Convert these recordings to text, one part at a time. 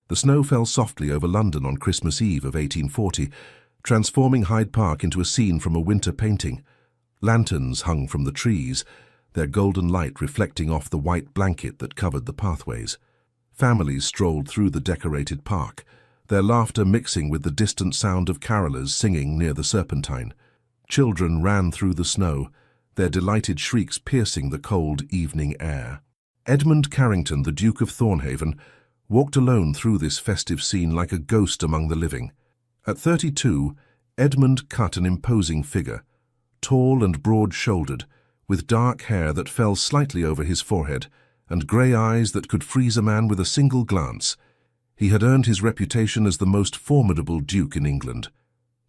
The snow fell softly over London on Christmas Eve of 1840, transforming Hyde Park into a scene from a winter painting. Lanterns hung from the trees, their golden light reflecting off the white blanket that covered the pathways. Families strolled through the decorated park, their laughter mixing with the distant sound of carolers singing near the Serpentine. Children ran through the snow, their delighted shrieks piercing the cold evening air. Edmund Carrington, the Duke of Thornhaven, walked alone through this festive scene like a ghost among the living. At 32, Edmund cut an imposing figure, tall and broad-shouldered, with dark hair that fell slightly over his forehead, and grey eyes that could freeze a man with a single glance. He had earned his reputation as the most formidable duke in England.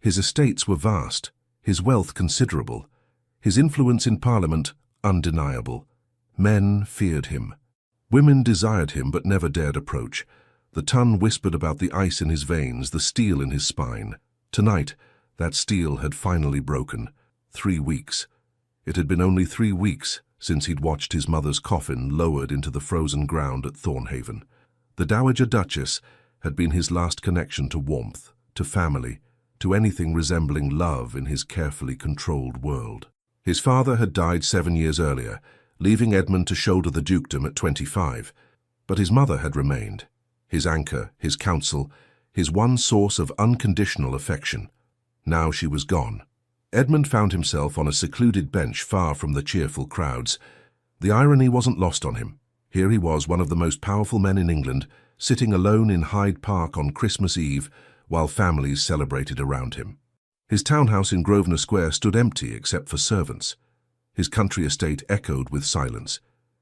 His estates were vast, his wealth considerable, his influence in Parliament undeniable. Men feared him. Women desired him but never dared approach. The Tun whispered about the ice in his veins, the steel in his spine. Tonight, that steel had finally broken. 3 weeks. It had been only 3 weeks since he'd watched his mother's coffin lowered into the frozen ground at Thornhaven. The Dowager Duchess had been his last connection to warmth, to family, to anything resembling love in his carefully controlled world. His father had died 7 years earlier, leaving Edmund to shoulder the dukedom at 25, but his mother had remained, his anchor, his counsel, his one source of unconditional affection. Now she was gone. Edmund found himself on a secluded bench far from the cheerful crowds. The irony wasn't lost on him. Here he was, one of the most powerful men in England, sitting alone in Hyde Park on Christmas Eve while families celebrated around him. His townhouse in Grosvenor Square stood empty except for servants. His country estate echoed with silence.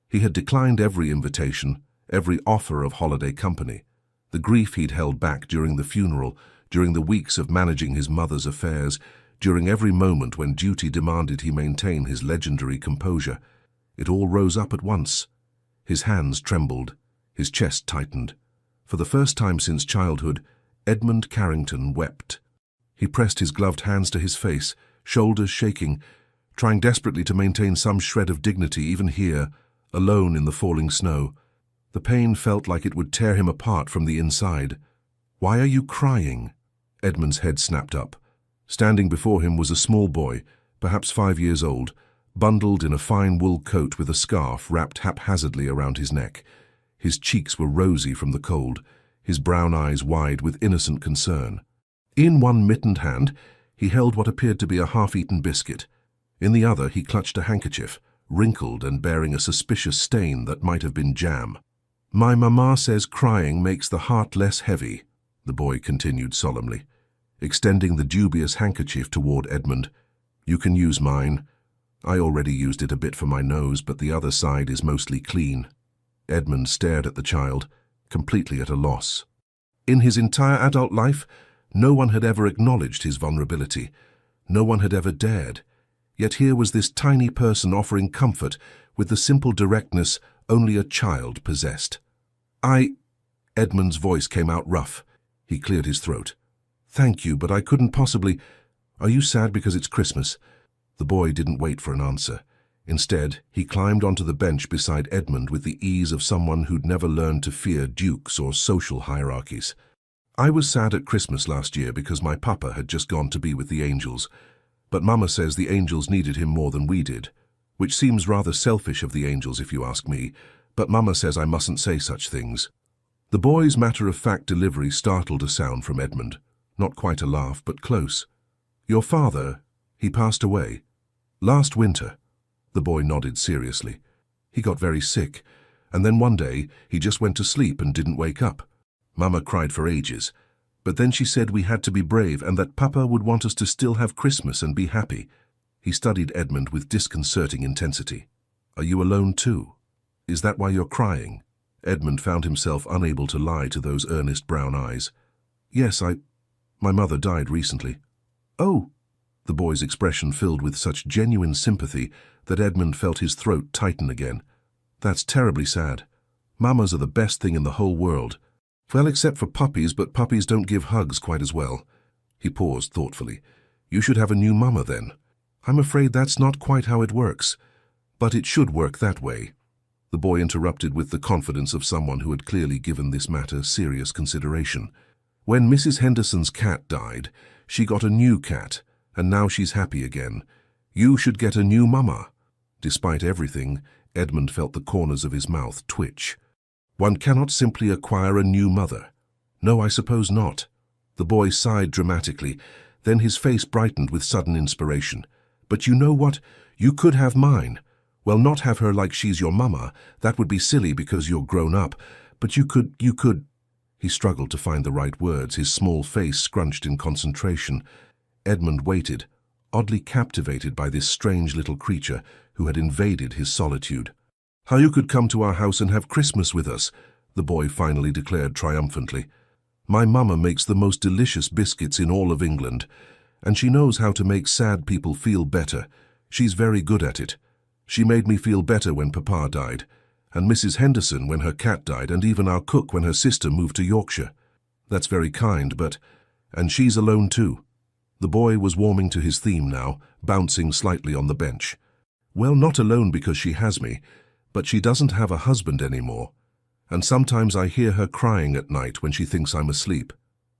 He had declined every invitation, every offer of holiday company. The grief he'd held back during the funeral, during the weeks of managing his mother's affairs, during every moment when duty demanded he maintain his legendary composure, it all rose up at once. His hands trembled, his chest tightened. For the first time since childhood, Edmund Carrington wept. He pressed his gloved hands to his face, shoulders shaking, trying desperately to maintain some shred of dignity even here, alone in the falling snow. The pain felt like it would tear him apart from the inside. "Why are you crying?" Edmund's head snapped up. Standing before him was a small boy, perhaps 5 years old, bundled in a fine wool coat with a scarf wrapped haphazardly around his neck. His cheeks were rosy from the cold, his brown eyes wide with innocent concern. In one mittened hand, he held what appeared to be a half-eaten biscuit. In the other, he clutched a handkerchief, wrinkled and bearing a suspicious stain that might have been jam. "My mamma says crying makes the heart less heavy," the boy continued solemnly, extending the dubious handkerchief toward Edmund. "You can use mine. I already used it a bit for my nose, but the other side is mostly clean." Edmund stared at the child, completely at a loss. In his entire adult life, no one had ever acknowledged his vulnerability. No one had ever dared. Yet here was this tiny person offering comfort with the simple directness only a child possessed. Edmund's voice came out rough. He cleared his throat. "Thank you, but I couldn't possibly. Are you sad because it's Christmas?" The boy didn't wait for an answer. Instead, he climbed onto the bench beside Edmund with the ease of someone who'd never learned to fear dukes or social hierarchies. "I was sad at Christmas last year because my papa had just gone to be with the angels. But Mama says the angels needed him more than we did, which seems rather selfish of the angels if you ask me, but Mama says I mustn't say such things." The boy's matter-of-fact delivery startled a sound from Edmund. Not quite a laugh, but close. "Your father, he passed away. Last winter." The boy nodded seriously. "He got very sick, and then one day he just went to sleep and didn't wake up. Mama cried for ages, but then she said we had to be brave and that Papa would want us to still have Christmas and be happy." He studied Edmund with disconcerting intensity. "Are you alone too? Is that why you're crying?" Edmund found himself unable to lie to those earnest brown eyes. "Yes, my mother died recently." "Oh!" The boy's expression filled with such genuine sympathy that Edmund felt his throat tighten again. "That's terribly sad. Mamas are the best thing in the whole world. Well, except for puppies, but puppies don't give hugs quite as well." He paused thoughtfully. "You should have a new mama then." "I'm afraid that's not quite how it works, but it should work that way." the boy interrupted with the confidence of someone who had clearly given this matter serious consideration. When Mrs. Henderson's cat died, she got a new cat, and now she's happy again. You should get a new mama. Despite everything, Edmund felt the corners of his mouth twitch. One cannot simply acquire a new mother. No, I suppose not. The boy sighed dramatically, then his face brightened with sudden inspiration. But you know what? You could have mine. Well, not have her like she's your mama. That would be silly because you're grown up. But you could... He struggled to find the right words, his small face scrunched in concentration. Edmund waited, oddly captivated by this strange little creature who had invaded his solitude. How you could come to our house and have Christmas with us, the boy finally declared triumphantly. My mama makes the most delicious biscuits in all of England, and she knows how to make sad people feel better. She's very good at it. She made me feel better when Papa died, and Mrs. Henderson when her cat died, and even our cook when her sister moved to Yorkshire. That's very kind, but... And she's alone too. The boy was warming to his theme now, bouncing slightly on the bench. Well, not alone because she has me, but she doesn't have a husband anymore. And sometimes I hear her crying at night when she thinks I'm asleep.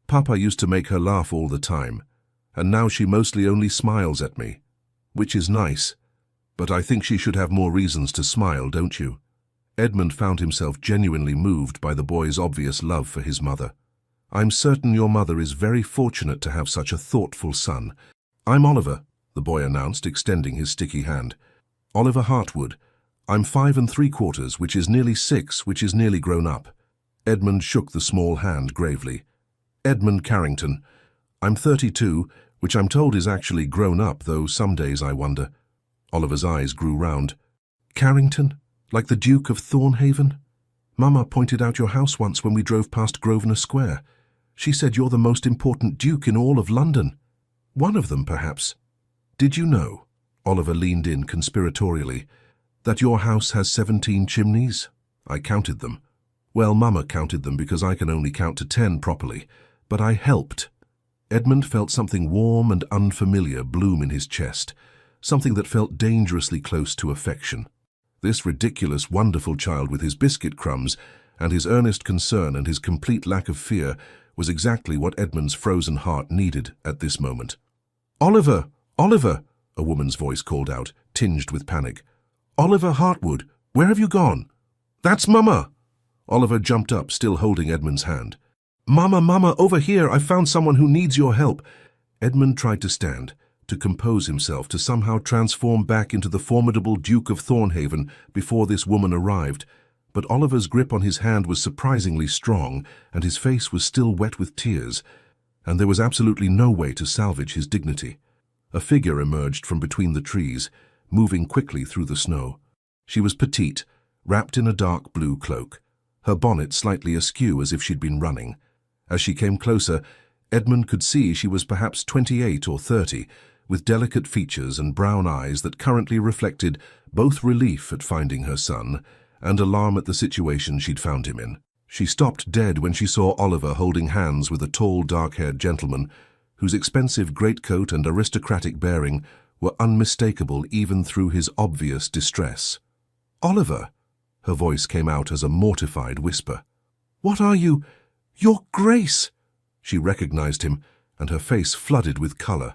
Papa used to make her laugh all the time, and now she mostly only smiles at me, which is nice. But I think she should have more reasons to smile, don't you? Edmund found himself genuinely moved by the boy's obvious love for his mother. I'm certain your mother is very fortunate to have such a thoughtful son. I'm Oliver, the boy announced, extending his sticky hand. Oliver Hartwood. I'm 5 3/4, which is nearly 6, which is nearly grown up. Edmund shook the small hand gravely. Edmund Carrington. I'm 32, which I'm told is actually grown up, though some days I wonder. Oliver's eyes grew round. Carrington? Like the Duke of Thornhaven? Mama pointed out your house once when we drove past Grosvenor Square. She said you're the most important duke in all of London. One of them, perhaps. Did you know, Oliver leaned in conspiratorially, that your house has 17 chimneys? I counted them. Well, Mama counted them because I can only count to 10 properly, but I helped. Edmund felt something warm and unfamiliar bloom in his chest, something that felt dangerously close to affection. This ridiculous, wonderful child with his biscuit crumbs and his earnest concern and his complete lack of fear was exactly what Edmund's frozen heart needed at this moment. Oliver! Oliver! A woman's voice called out, tinged with panic. Oliver Hartwood, where have you gone? That's Mama! Oliver jumped up, still holding Edmund's hand. Mama, Mama, over here! I've found someone who needs your help! Edmund tried to stand, to compose himself, to somehow transform back into the formidable Duke of Thornhaven before this woman arrived, but Oliver's grip on his hand was surprisingly strong, and his face was still wet with tears, and there was absolutely no way to salvage his dignity. A figure emerged from between the trees, moving quickly through the snow. She was petite, wrapped in a dark blue cloak, her bonnet slightly askew as if she'd been running. As she came closer, Edmund could see she was perhaps 28 or 30, with delicate features and brown eyes that currently reflected both relief at finding her son and alarm at the situation she'd found him in. She stopped dead when she saw Oliver holding hands with a tall, dark-haired gentleman whose expensive greatcoat and aristocratic bearing were unmistakable even through his obvious distress. Oliver! Her voice came out as a mortified whisper. What are you? Your Grace! She recognized him, and her face flooded with color.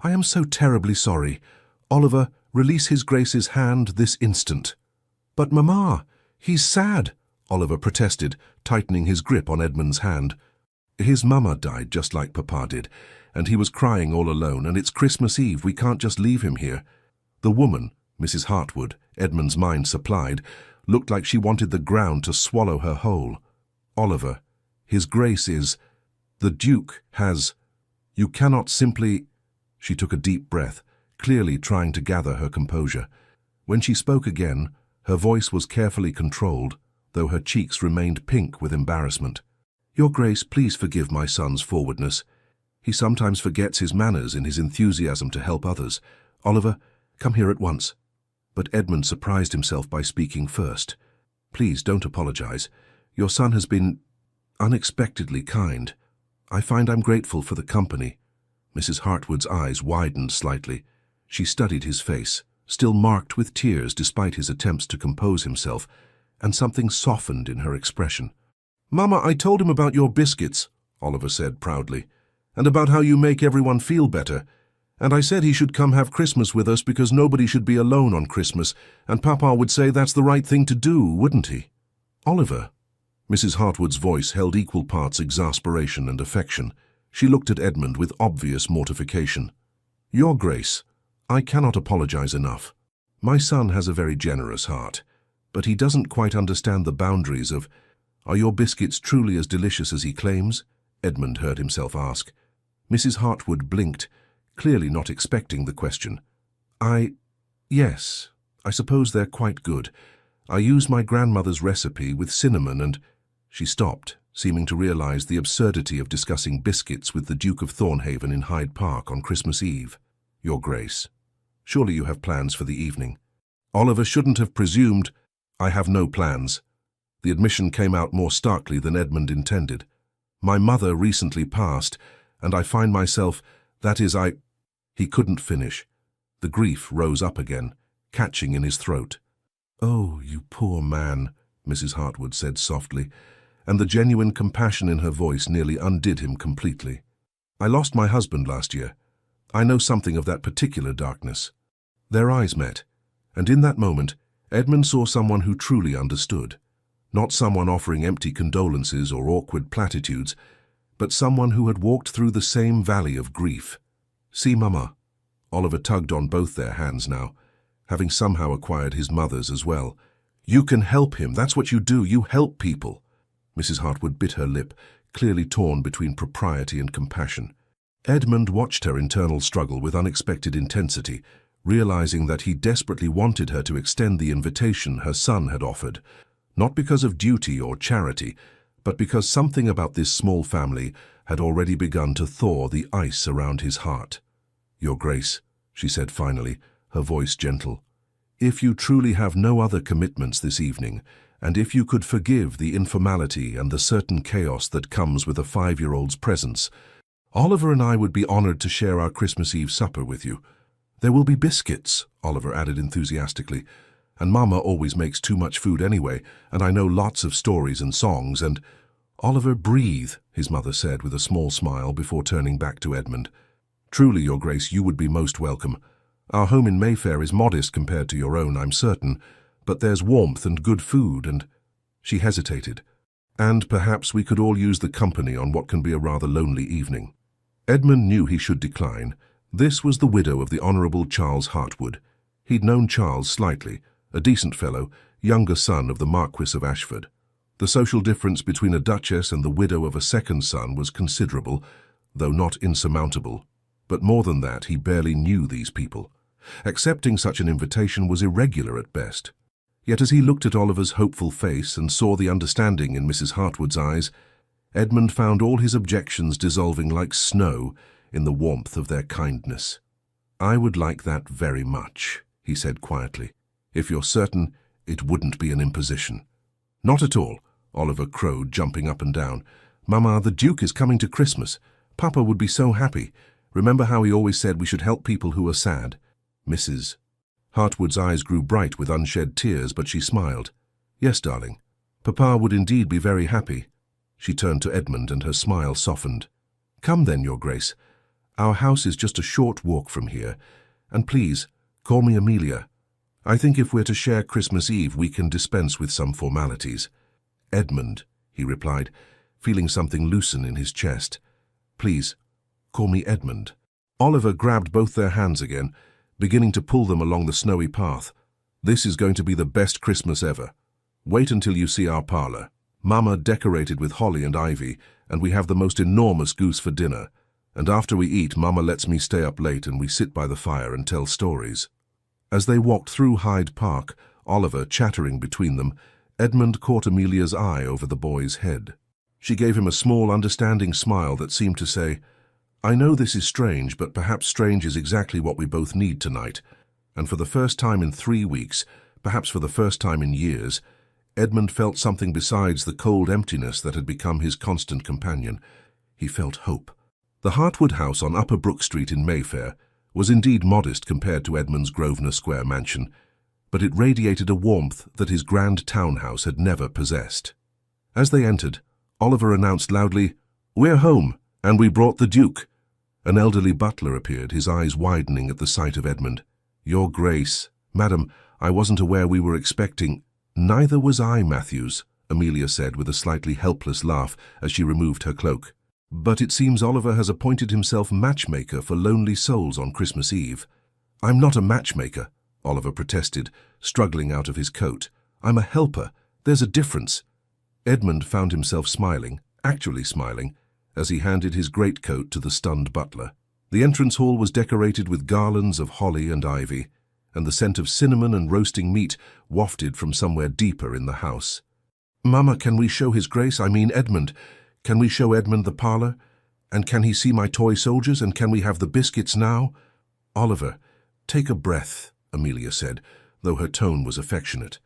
I am so terribly sorry. Oliver, release his Grace's hand this instant. But, Mamma, he's sad, Oliver protested, tightening his grip on Edmund's hand. His Mama died just like Papa did, and he was crying all alone, and it's Christmas Eve, we can't just leave him here. The woman, Mrs. Hartwood, Edmund's mind supplied, looked like she wanted the ground to swallow her whole. Oliver, his Grace is... The Duke has... You cannot simply... She took a deep breath, clearly trying to gather her composure. When she spoke again, her voice was carefully controlled, though her cheeks remained pink with embarrassment. Your Grace, please forgive my son's forwardness. He sometimes forgets his manners in his enthusiasm to help others. Oliver, come here at once. But Edmund surprised himself by speaking first. Please don't apologize. Your son has been unexpectedly kind. I find I'm grateful for the company. Mrs. Hartwood's eyes widened slightly. She studied his face, still marked with tears despite his attempts to compose himself, and something softened in her expression. "Mama, I told him about your biscuits," Oliver said proudly, "and about how you make everyone feel better. And I said he should come have Christmas with us because nobody should be alone on Christmas, and Papa would say that's the right thing to do, wouldn't he?" "Oliver." Mrs. Hartwood's voice held equal parts exasperation and affection. She looked at Edmund with obvious mortification. "Your Grace, I cannot apologize enough. My son has a very generous heart, but he doesn't quite understand the boundaries of— Are your biscuits truly as delicious as he claims?" Edmund heard himself ask. Mrs. Hartwood blinked, clearly not expecting the question. Yes, I suppose they're quite good. I use my grandmother's recipe with cinnamon and—" She stopped, seeming to realize the absurdity of discussing biscuits with the Duke of Thornhaven in Hyde Park on Christmas Eve. "Your Grace, surely you have plans for the evening." Oliver shouldn't have presumed— "I have no plans." The admission came out more starkly than Edmund intended. "My mother recently passed, and I find myself— He couldn't finish. The grief rose up again, catching in his throat. "Oh, you poor man," Mrs. Hartwood said softly, and the genuine compassion in her voice nearly undid him completely. "I lost my husband last year. I know something of that particular darkness." Their eyes met, and in that moment, Edmund saw someone who truly understood. Not someone offering empty condolences or awkward platitudes, but someone who had walked through the same valley of grief. "See, Mama." Oliver tugged on both their hands now, having somehow acquired his mother's as well. "You can help him, that's what you do, you help people." Mrs. Hartwood bit her lip, clearly torn between propriety and compassion. Edmund watched her internal struggle with unexpected intensity, realizing that he desperately wanted her to extend the invitation her son had offered, not because of duty or charity, but because something about this small family had already begun to thaw the ice around his heart. "Your Grace," she said finally, her voice gentle, "if you truly have no other commitments this evening, and if you could forgive the informality and the certain chaos that comes with a 5-year-old's presence, Oliver and I would be honored to share our Christmas Eve supper with you. There will be biscuits," Oliver added enthusiastically, "and Mama always makes too much food anyway, and I know lots of stories and songs, and—" "Oliver, breathe," his mother said with a small smile before turning back to Edmund. "Truly, Your Grace, you would be most welcome. Our home in Mayfair is modest compared to your own, I'm certain, but there's warmth and good food and—" She hesitated. "And perhaps we could all use the company on what can be a rather lonely evening." Edmund knew he should decline. This was the widow of the Honourable Charles Hartwood. He'd known Charles slightly, a decent fellow, younger son of the Marquis of Ashford. The social difference between a duchess and the widow of a second son was considerable, though not insurmountable. But more than that, he barely knew these people. Accepting such an invitation was irregular at best. Yet as he looked at Oliver's hopeful face and saw the understanding in Mrs. Hartwood's eyes, Edmund found all his objections dissolving like snow in the warmth of their kindness. "I would like that very much," he said quietly, "if you're certain it wouldn't be an imposition." "Not at all," Oliver crowed, jumping up and down. "Mama, the Duke is coming to Christmas. Papa would be so happy. Remember how he always said we should help people who are sad?" Mrs. Hartwood's eyes grew bright with unshed tears, but she smiled. "Yes, darling. Papa would indeed be very happy." She turned to Edmund and her smile softened. "Come then, Your Grace. Our house is just a short walk from here. And please, call me Amelia. I think if we're to share Christmas Eve, we can dispense with some formalities." "Edmund," he replied, feeling something loosen in his chest. "Please, call me Edmund." Oliver grabbed both their hands again, beginning to pull them along the snowy path. "This is going to be the best Christmas ever. Wait until you see our parlour. Mama decorated with holly and ivy, and we have the most enormous goose for dinner. And after we eat, Mama lets me stay up late and we sit by the fire and tell stories." As they walked through Hyde Park, Oliver chattering between them, Edmund caught Amelia's eye over the boy's head. She gave him a small, understanding smile that seemed to say, "I know this is strange, but perhaps strange is exactly what we both need tonight." And for the first time in 3 weeks, perhaps for the first time in years, Edmund felt something besides the cold emptiness that had become his constant companion. He felt hope. The Hartwood house on Upper Brook Street in Mayfair was indeed modest compared to Edmund's Grosvenor Square mansion, but it radiated a warmth that his grand townhouse had never possessed. As they entered, Oliver announced loudly, "We're home, and we brought the Duke." An elderly butler appeared, his eyes widening at the sight of Edmund. "Your Grace, Madam, I wasn't aware we were expecting—" "Neither was I, Matthews," Amelia said with a slightly helpless laugh as she removed her cloak. "But it seems Oliver has appointed himself matchmaker for lonely souls on Christmas Eve." "I'm not a matchmaker," Oliver protested, struggling out of his coat. "I'm a helper. There's a difference." Edmund found himself smiling, actually smiling, as he handed his greatcoat to the stunned butler. The entrance hall was decorated with garlands of holly and ivy, and the scent of cinnamon and roasting meat wafted from somewhere deeper in the house. "Mama, can we show His Grace, I mean Edmund, can we show Edmund the parlour? And can he see my toy soldiers, and can we have the biscuits now?" "Oliver, take a breath," Amelia said, though her tone was affectionate.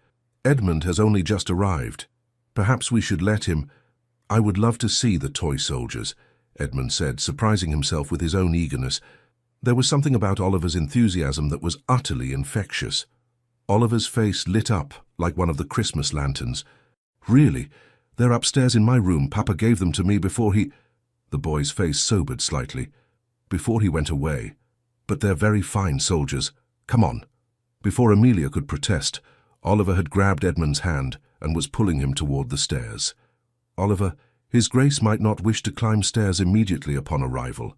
"Edmund has only just arrived. Perhaps we should let him—" "I would love to see the toy soldiers," Edmund said, surprising himself with his own eagerness. There was something about Oliver's enthusiasm that was utterly infectious. Oliver's face lit up like one of the Christmas lanterns. "Really? They're upstairs in my room. Papa gave them to me before he—" The boy's face sobered slightly. "Before he went away. But they're very fine soldiers. Come on." Before Amelia could protest, Oliver had grabbed Edmund's hand and was pulling him toward the stairs. "Oliver, His Grace might not wish to climb stairs immediately upon arrival."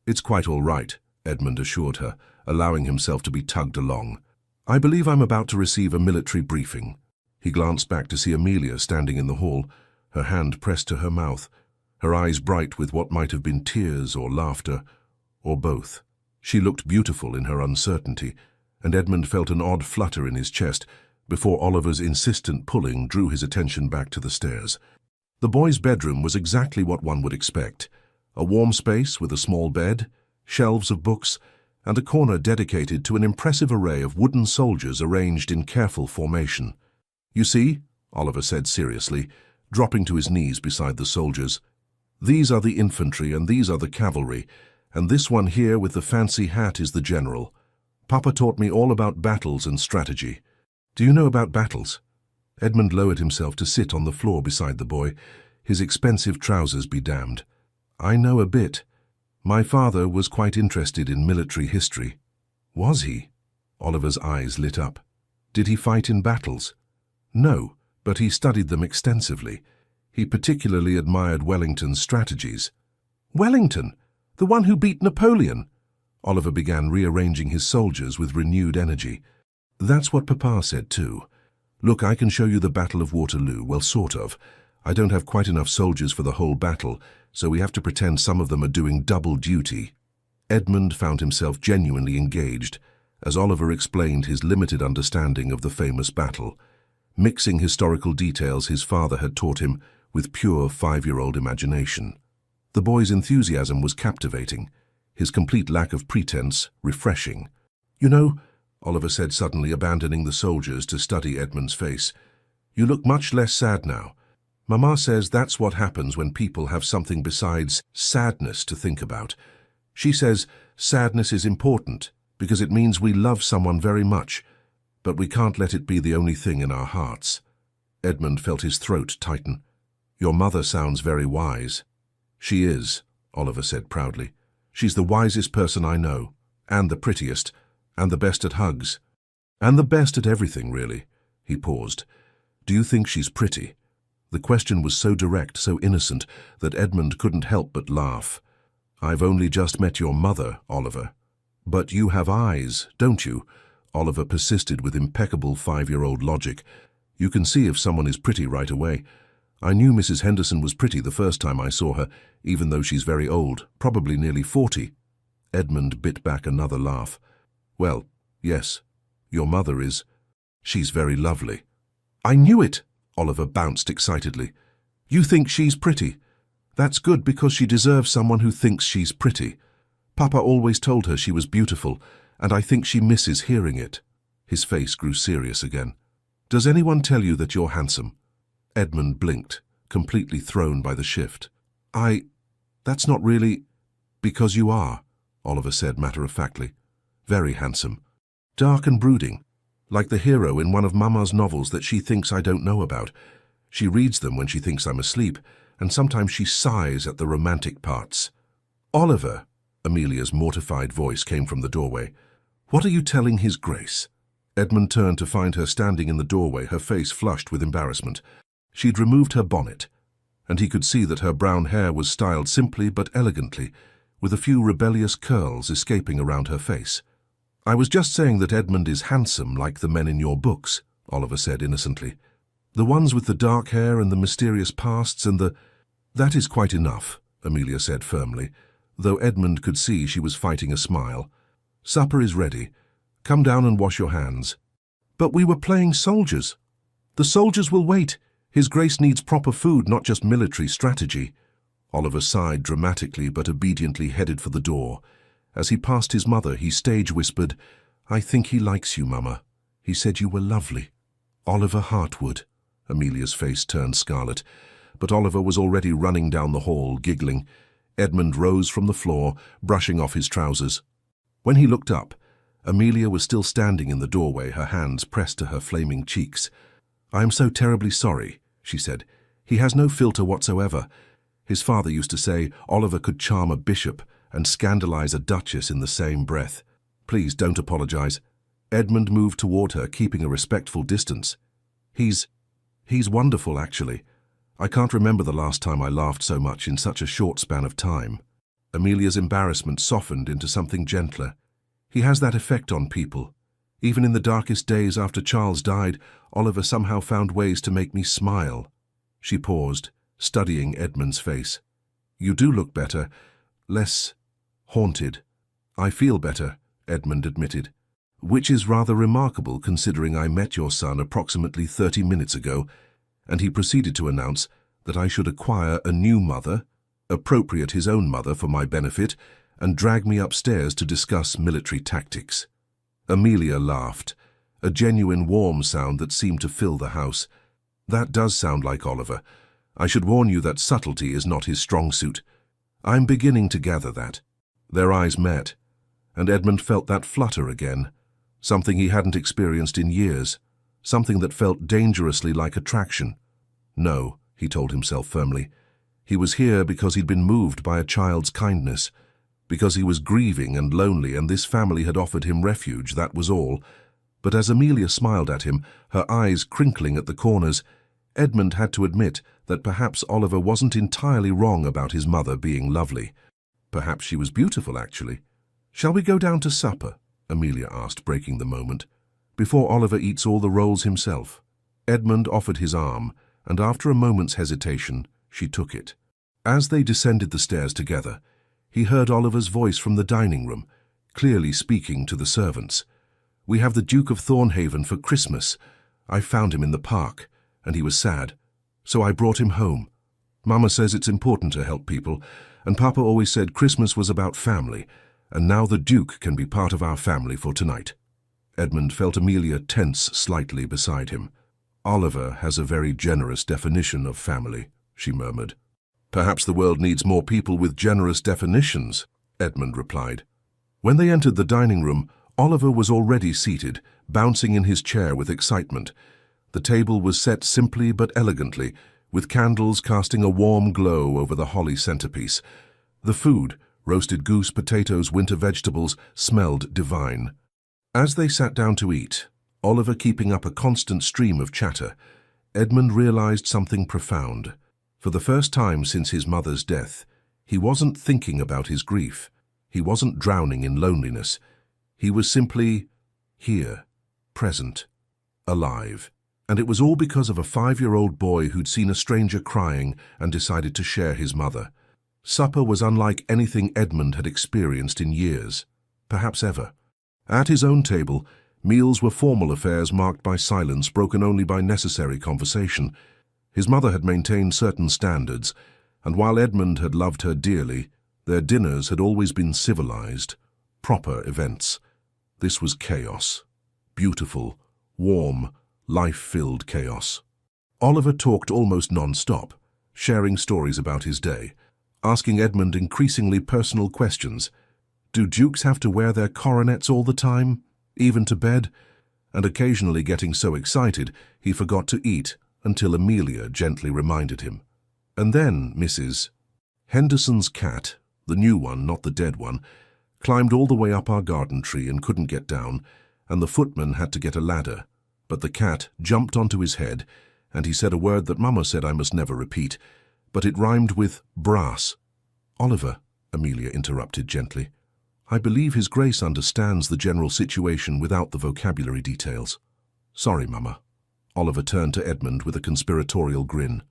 "It's quite all right," Edmund assured her, allowing himself to be tugged along. "I believe I'm about to receive a military briefing." He glanced back to see Amelia standing in the hall, her hand pressed to her mouth, her eyes bright with what might have been tears or laughter, or both. She looked beautiful in her uncertainty, and Edmund felt an odd flutter in his chest before Oliver's insistent pulling drew his attention back to the stairs. The boy's bedroom was exactly what one would expect. A warm space with a small bed, shelves of books, and a corner dedicated to an impressive array of wooden soldiers arranged in careful formation. "You see," Oliver said seriously, dropping to his knees beside the soldiers, "these are the infantry and these are the cavalry, and this one here with the fancy hat is the general. Papa taught me all about battles and strategy. Do you know about battles?" Edmund lowered himself to sit on the floor beside the boy, his expensive trousers be damned. "I know a bit. My father was quite interested in military history." "Was he?" Oliver's eyes lit up. "Did he fight in battles?" "No, but he studied them extensively. He particularly admired Wellington's strategies." "Wellington? The one who beat Napoleon?" Oliver began rearranging his soldiers with renewed energy. "That's what Papa said too. Look, I can show you the Battle of Waterloo, well, sort of. I don't have quite enough soldiers for the whole battle, so we have to pretend some of them are doing double duty." Edmund found himself genuinely engaged as Oliver explained his limited understanding of the famous battle, mixing historical details his father had taught him with pure 5-year-old imagination. The boy's enthusiasm was captivating, his complete lack of pretense refreshing. "You know," Oliver said suddenly, abandoning the soldiers to study Edmund's face, "you look much less sad now. Mama says that's what happens when people have something besides sadness to think about. She says sadness is important because it means we love someone very much, but we can't let it be the only thing in our hearts." Edmund felt his throat tighten. "Your mother sounds very wise." "She is," Oliver said proudly. "She's the wisest person I know, and the prettiest, and the best at hugs, and the best at everything, really." He paused. "Do you think she's pretty?" The question was so direct, so innocent, that Edmund couldn't help but laugh. "I've only just met your mother, Oliver." "But you have eyes, don't you?" Oliver persisted with impeccable 5-year-old logic. "You can see if someone is pretty right away. I knew Mrs. Henderson was pretty the first time I saw her, even though she's very old, probably nearly 40. Edmund bit back another laugh. "Well, yes, your mother is. She's very lovely." "I knew it!" Oliver bounced excitedly. "You think she's pretty? That's good because she deserves someone who thinks she's pretty. Papa always told her she was beautiful, and I think she misses hearing it." His face grew serious again. "Does anyone tell you that you're handsome?" Edmund blinked, completely thrown by the shift. That's not really—" "Because you are," Oliver said matter-of-factly. "Very handsome. Dark and brooding, like the hero in one of Mama's novels that she thinks I don't know about. She reads them when she thinks I'm asleep, and sometimes she sighs at the romantic parts. Oliver, Amelia's mortified voice came from the doorway. What are you telling His Grace? Edmund turned to find her standing in the doorway, her face flushed with embarrassment. She'd removed her bonnet, and he could see that her brown hair was styled simply but elegantly, with a few rebellious curls escaping around her face. I was just saying that Edmund is handsome like the men in your books, Oliver said innocently. The ones with the dark hair and the mysterious pasts and the— That is quite enough, Amelia said firmly, though Edmund could see she was fighting a smile. Supper is ready. Come down and wash your hands. But we were playing soldiers. The soldiers will wait. His Grace needs proper food, not just military strategy. Oliver sighed dramatically but obediently headed for the door. As he passed his mother, he stage-whispered, I think he likes you, Mama. He said you were lovely. Oliver Hartwood. Amelia's face turned scarlet, but Oliver was already running down the hall, giggling. Edmund rose from the floor, brushing off his trousers. When he looked up, Amelia was still standing in the doorway, her hands pressed to her flaming cheeks. I am so terribly sorry, she said. He has no filter whatsoever. His father used to say Oliver could charm a bishop and scandalize a duchess in the same breath. Please don't apologize. Edmund moved toward her, keeping a respectful distance. He's wonderful, actually. I can't remember the last time I laughed so much in such a short span of time. Amelia's embarrassment softened into something gentler. He has that effect on people. Even in the darkest days after Charles died, Oliver somehow found ways to make me smile. She paused, studying Edmund's face. You do look better. Less haunted. I feel better, Edmund admitted. Which is rather remarkable considering I met your son approximately 30 minutes ago, and he proceeded to announce that I should acquire a new mother, appropriate his own mother for my benefit, and drag me upstairs to discuss military tactics. Amelia laughed, a genuine warm sound that seemed to fill the house. That does sound like Oliver. I should warn you that subtlety is not his strong suit. I'm beginning to gather that. Their eyes met, and Edmund felt that flutter again, something he hadn't experienced in years, something that felt dangerously like attraction. No, he told himself firmly. He was here because he'd been moved by a child's kindness, because he was grieving and lonely and this family had offered him refuge, that was all. But as Amelia smiled at him, her eyes crinkling at the corners, Edmund had to admit that perhaps Oliver wasn't entirely wrong about his mother being lovely. Perhaps she was beautiful, actually. Shall we go down to supper? Amelia asked, breaking the moment. Before Oliver eats all the rolls himself. Edmund offered his arm, and after a moment's hesitation, she took it. As they descended the stairs together, he heard Oliver's voice from the dining room, clearly speaking to the servants. We have the Duke of Thornhaven for Christmas. I found him in the park, and he was sad, so I brought him home. Mama says it's important to help people, and Papa always said Christmas was about family, and now the Duke can be part of our family for tonight. Edmund felt Amelia tense slightly beside him. Oliver has a very generous definition of family, she murmured. Perhaps the world needs more people with generous definitions, Edmund replied. When they entered the dining room, Oliver was already seated, bouncing in his chair with excitement. The table was set simply but elegantly, with candles casting a warm glow over the holly centerpiece. The food, roasted goose, potatoes, winter vegetables, smelled divine. As they sat down to eat, Oliver keeping up a constant stream of chatter, Edmund realized something profound. For the first time since his mother's death, he wasn't thinking about his grief. He wasn't drowning in loneliness. He was simply here, present, alive. And it was all because of a 5-year-old boy who'd seen a stranger crying and decided to share his mother. Supper was unlike anything Edmund had experienced in years, perhaps ever. At his own table, meals were formal affairs marked by silence, broken only by necessary conversation. His mother had maintained certain standards, and while Edmund had loved her dearly, their dinners had always been civilized, proper events. This was chaos. Beautiful, warm, life-filled chaos. Oliver talked almost non-stop, sharing stories about his day, asking Edmund increasingly personal questions. Do dukes have to wear their coronets all the time, even to bed? and occasionally getting so excited he forgot to eat until Amelia gently reminded him. And then Mrs. Henderson's cat, the new one, not the dead one, climbed all the way up our garden tree and couldn't get down, and the footman had to get a ladder. But the cat jumped onto his head, and he said a word that Mama said I must never repeat, but it rhymed with brass. Oliver, Amelia interrupted gently, I believe His Grace understands the general situation without the vocabulary details. Sorry, Mama. Oliver turned to Edmund with a conspiratorial grin.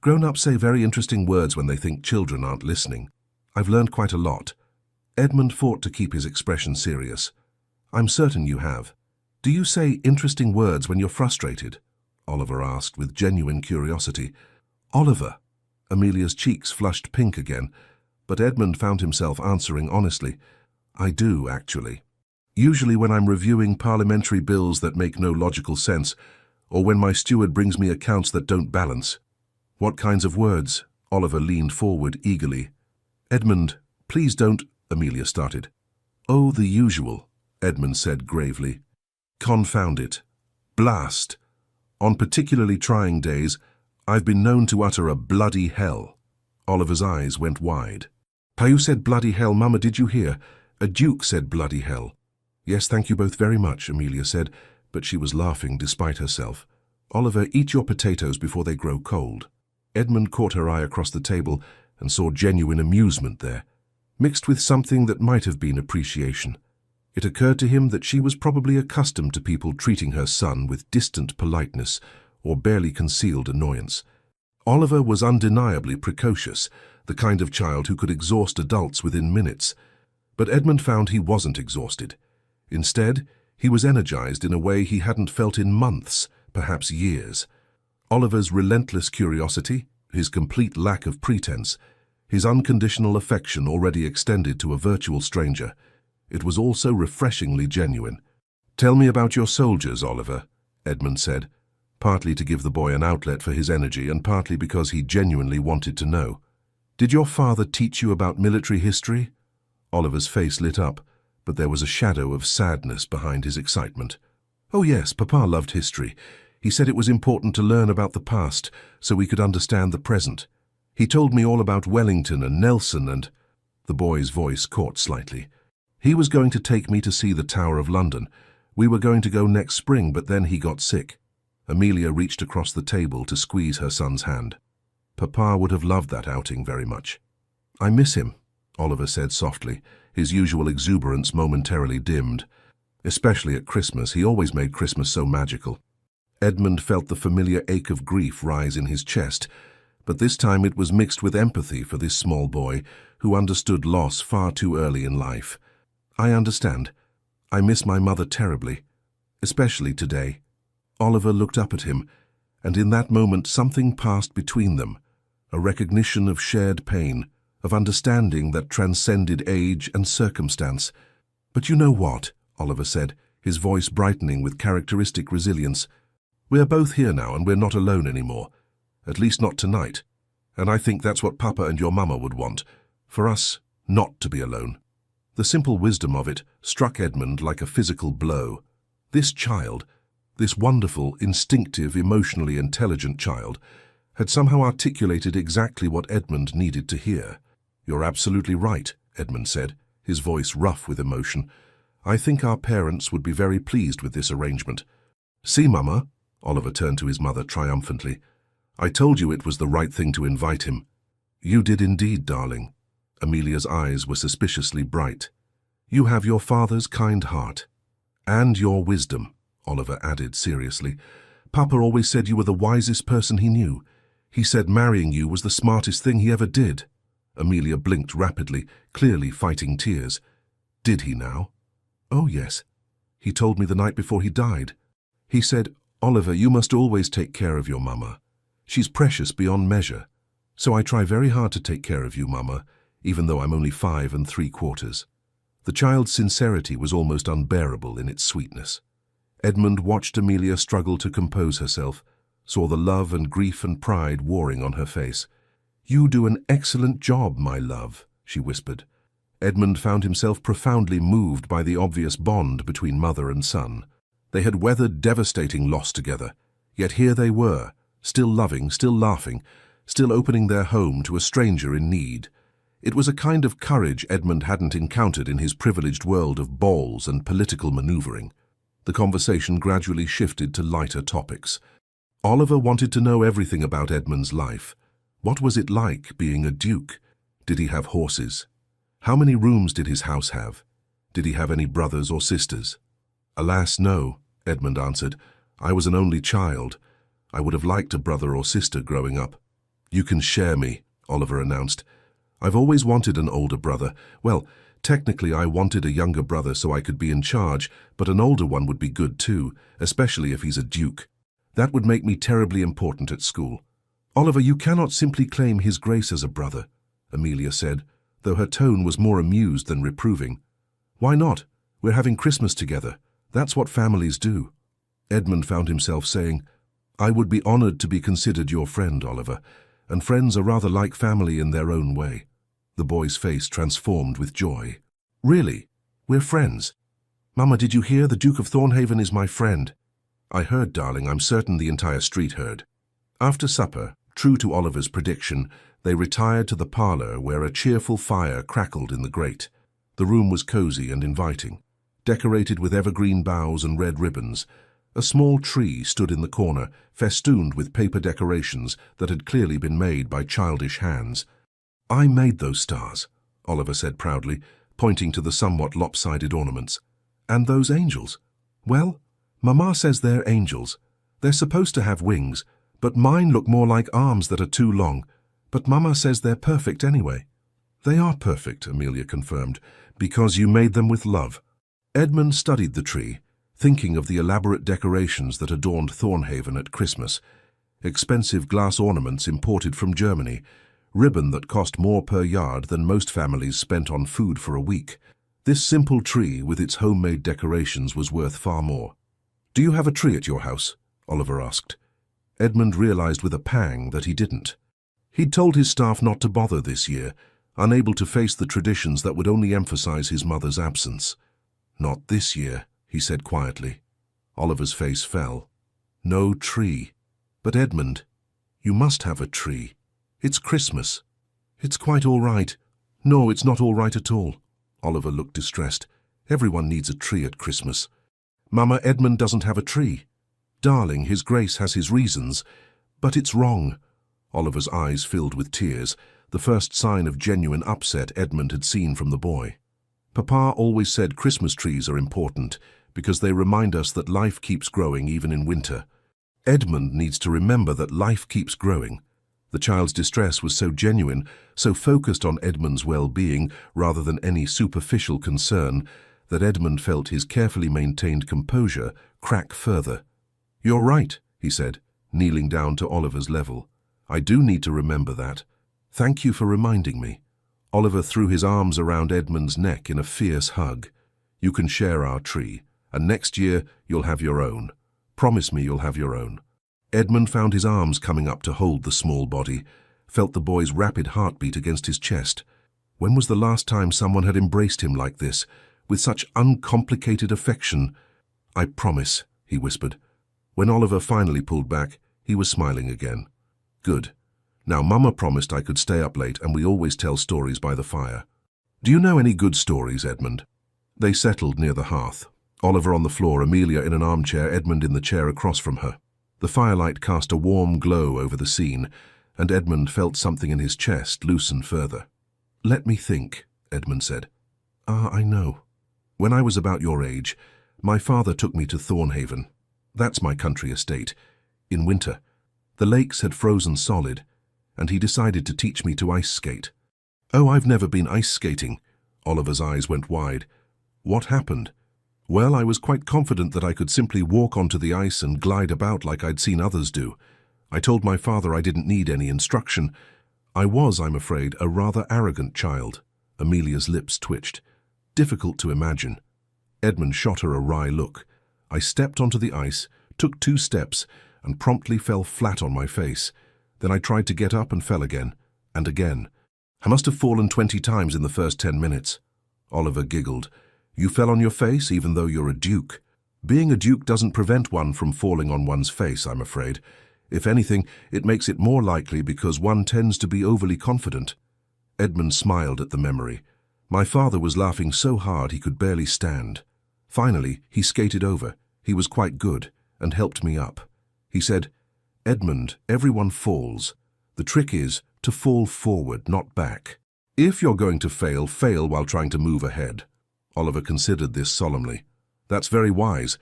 Grown-ups say very interesting words when they think children aren't listening. I've learned quite a lot. Edmund fought to keep his expression serious. I'm certain you have. Do you say interesting words when you're frustrated? Oliver asked with genuine curiosity. Oliver. Amelia's cheeks flushed pink again, but Edmund found himself answering honestly. I do, actually. Usually when I'm reviewing parliamentary bills that make no logical sense, or when my steward brings me accounts that don't balance. What kinds of words? Oliver leaned forward eagerly. Edmund, please don't, Amelia started. Oh, the usual, Edmund said gravely. Confound it. Blast. On particularly trying days, I've been known to utter a bloody hell. Oliver's eyes went wide. Caillou said bloody hell, Mama, did you hear? A duke said bloody hell. Yes, thank you both very much, Amelia said, but she was laughing despite herself. Oliver, eat your potatoes before they grow cold. Edmund caught her eye across the table and saw genuine amusement there, mixed with something that might have been appreciation. It occurred to him that she was probably accustomed to people treating her son with distant politeness or barely concealed annoyance. Oliver was undeniably precocious, the kind of child who could exhaust adults within minutes. But Edmund found he wasn't exhausted. Instead, he was energized in a way he hadn't felt in months, perhaps years. Oliver's relentless curiosity, his complete lack of pretense, his unconditional affection already extended to a virtual stranger. It was also refreshingly genuine. Tell me about your soldiers, Oliver, Edmund said, partly to give the boy an outlet for his energy and partly because he genuinely wanted to know. Did your father teach you about military history? Oliver's face lit up, but there was a shadow of sadness behind his excitement. Oh yes, Papa loved history. He said it was important to learn about the past so we could understand the present. He told me all about Wellington and Nelson and... The boy's voice caught slightly. He was going to take me to see the Tower of London. We were going to go next spring, but then he got sick. Amelia reached across the table to squeeze her son's hand. Papa would have loved that outing very much. I miss him, Oliver said softly, his usual exuberance momentarily dimmed. Especially at Christmas, he always made Christmas so magical. Edmund felt the familiar ache of grief rise in his chest, but this time it was mixed with empathy for this small boy who understood loss far too early in life. I understand. I miss my mother terribly, especially today. Oliver looked up at him, and in that moment something passed between them, a recognition of shared pain, of understanding that transcended age and circumstance. But you know what, Oliver said, his voice brightening with characteristic resilience. We're both here now and we're not alone anymore. At least not tonight. And I think that's what Papa and your Mama would want, for us not to be alone. The simple wisdom of it struck Edmund like a physical blow. This child, this wonderful, instinctive, emotionally intelligent child, had somehow articulated exactly what Edmund needed to hear. You're absolutely right, Edmund said, his voice rough with emotion. I think our parents would be very pleased with this arrangement. See, Mama, Oliver turned to his mother triumphantly. I told you it was the right thing to invite him. You did indeed, darling. Amelia's eyes were suspiciously bright. You have your father's kind heart. And your wisdom, Oliver added seriously. Papa always said you were the wisest person he knew. He said marrying you was the smartest thing he ever did. Amelia blinked rapidly, clearly fighting tears. Did he now? Oh, yes. He told me the night before he died. He said, Oliver, you must always take care of your Mama. She's precious beyond measure. So I try very hard to take care of you, Mama, even though I'm only 5 3/4. The child's sincerity was almost unbearable in its sweetness. Edmund watched Amelia struggle to compose herself, saw the love and grief and pride warring on her face. You do an excellent job, my love, she whispered. Edmund found himself profoundly moved by the obvious bond between mother and son. They had weathered devastating loss together, yet here they were, still loving, still laughing, still opening their home to a stranger in need. It was a kind of courage Edmund hadn't encountered in his privileged world of balls and political maneuvering. The conversation gradually shifted to lighter topics. Oliver wanted to know everything about Edmund's life. What was it like being a duke? Did he have horses? How many rooms did his house have? Did he have any brothers or sisters? Alas, no, Edmund answered. I was an only child. I would have liked a brother or sister growing up. You can share me, Oliver announced. I've always wanted an older brother. Well, technically I wanted a younger brother so I could be in charge, but an older one would be good too, especially if he's a duke. That would make me terribly important at school. Oliver, you cannot simply claim His Grace as a brother, Amelia said, though her tone was more amused than reproving. Why not? We're having Christmas together. That's what families do. Edmund found himself saying, I would be honored to be considered your friend, Oliver, and friends are rather like family in their own way. The boy's face transformed with joy. Really? We're friends? Mama, did you hear? The Duke of Thornhaven is my friend. I heard, darling. I'm certain the entire street heard. After supper, true to Oliver's prediction, they retired to the parlor where a cheerful fire crackled in the grate. The room was cozy and inviting, decorated with evergreen boughs and red ribbons. A small tree stood in the corner, festooned with paper decorations that had clearly been made by childish hands. I made those stars, Oliver said proudly, pointing to the somewhat lopsided ornaments. And those angels? Well, Mama says they're angels. They're supposed to have wings, but mine look more like arms that are too long. But Mama says they're perfect anyway. They are perfect, Amelia confirmed, because you made them with love. Edmund studied the tree, thinking of the elaborate decorations that adorned Thornhaven at Christmas. Expensive glass ornaments imported from Germany, ribbon that cost more per yard than most families spent on food for a week. This simple tree with its homemade decorations was worth far more. Do you have a tree at your house? Oliver asked. Edmund realized with a pang that he didn't. He'd told his staff not to bother this year, unable to face the traditions that would only emphasize his mother's absence. Not this year, he said quietly. Oliver's face fell. No tree. But Edmund, you must have a tree. It's Christmas. It's quite all right. No, it's not all right at all. Oliver looked distressed. Everyone needs a tree at Christmas. Mama, Edmund doesn't have a tree. Darling, His Grace has his reasons, but it's wrong. Oliver's eyes filled with tears, the first sign of genuine upset Edmund had seen from the boy. Papa always said Christmas trees are important because they remind us that life keeps growing even in winter. Edmund needs to remember that life keeps growing. The child's distress was so genuine, so focused on Edmund's well-being rather than any superficial concern, that Edmund felt his carefully maintained composure crack further. You're right, he said, kneeling down to Oliver's level. I do need to remember that. Thank you for reminding me. Oliver threw his arms around Edmund's neck in a fierce hug. You can share our tree, and next year you'll have your own. Promise me you'll have your own. Edmund found his arms coming up to hold the small body, felt the boy's rapid heartbeat against his chest. When was the last time someone had embraced him like this, with such uncomplicated affection? I promise, he whispered. When Oliver finally pulled back, he was smiling again. Good. Now, Mama promised I could stay up late, and we always tell stories by the fire. Do you know any good stories, Edmund? They settled near the hearth. Oliver on the floor, Amelia in an armchair, Edmund in the chair across from her. The firelight cast a warm glow over the scene, and Edmund felt something in his chest loosen further. Let me think, Edmund said. I know. When I was about your age, my father took me to Thornhaven. That's my country estate. In winter, the lakes had frozen solid, and he decided to teach me to ice skate. Oh, I've never been ice skating. Oliver's eyes went wide. What happened? Well, I was quite confident that I could simply walk onto the ice and glide about like I'd seen others do. I told my father I didn't need any instruction. I was, I'm afraid, a rather arrogant child. Amelia's lips twitched. Difficult to imagine. Edmund shot her a wry look. I stepped onto the ice, took 2 steps, and promptly fell flat on my face. Then I tried to get up and fell again, and again. I must have fallen 20 times in the first 10 minutes. Oliver giggled. You fell on your face even though you're a duke. Being a duke doesn't prevent one from falling on one's face, I'm afraid. If anything, it makes it more likely because one tends to be overly confident. Edmund smiled at the memory. My father was laughing so hard he could barely stand. Finally, he skated over. He was quite good, and helped me up. He said, "Edmund, everyone falls. The trick is to fall forward, not back. If you're going to fail, fail while trying to move ahead." Oliver considered this solemnly. "That's very wise.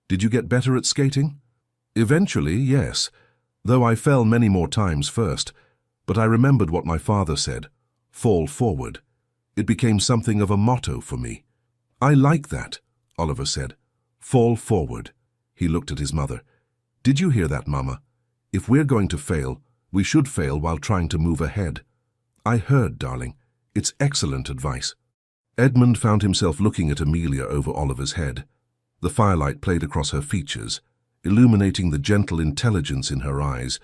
Did you get better at skating?" "Eventually, yes, though I fell many more times first. But I remembered what my father said, fall forward. It became something of a motto for me." "I like that," Oliver said. "Fall forward." He looked at his mother. "Did you hear that, Mama? If we're going to fail, we should fail while trying to move ahead." "I heard, darling. It's excellent advice." Edmund found himself looking at Amelia over Oliver's head. The firelight played across her features, illuminating the gentle intelligence in her eyes,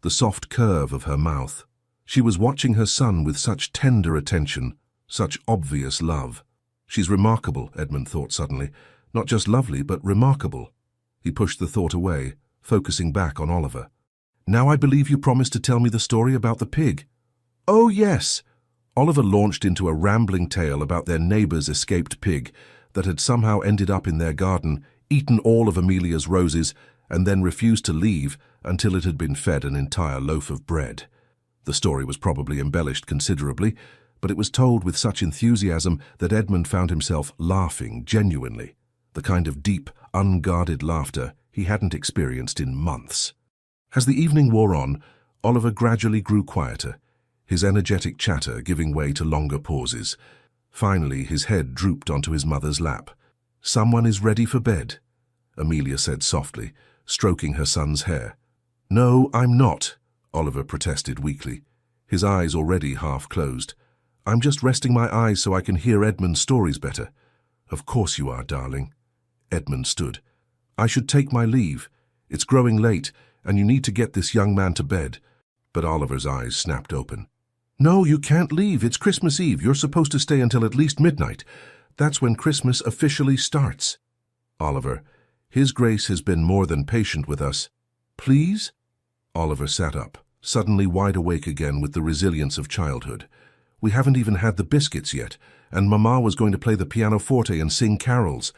the soft curve of her mouth. She was watching her son with such tender attention, such obvious love. "She's remarkable," Edmund thought suddenly. "Not just lovely, but remarkable." He pushed the thought away, focusing back on Oliver. "Now I believe you promised to tell me the story about the pig." "Oh, yes." Oliver launched into a rambling tale about their neighbour's escaped pig that had somehow ended up in their garden, eaten all of Amelia's roses, and then refused to leave until it had been fed an entire loaf of bread. The story was probably embellished considerably, but it was told with such enthusiasm that Edmund found himself laughing genuinely, the kind of deep, unguarded laughter he hadn't experienced in months. As the evening wore on, Oliver gradually grew quieter, his energetic chatter giving way to longer pauses. Finally, his head drooped onto his mother's lap. "Someone is ready for bed," Amelia said softly, stroking her son's hair. "No, I'm not," Oliver protested weakly, his eyes already half closed. "I'm just resting my eyes so I can hear Edmund's stories better." "Of course you are, darling." Edmund stood. "I should take my leave. It's growing late, and you need to get this young man to bed." But Oliver's eyes snapped open. "No, you can't leave. It's Christmas Eve. You're supposed to stay until at least midnight. That's when Christmas officially starts." "Oliver, His Grace has been more than patient with us." "Please?" Oliver sat up, suddenly wide awake again with the resilience of childhood. "We haven't even had the biscuits yet, and Mama was going to play the pianoforte and sing carols,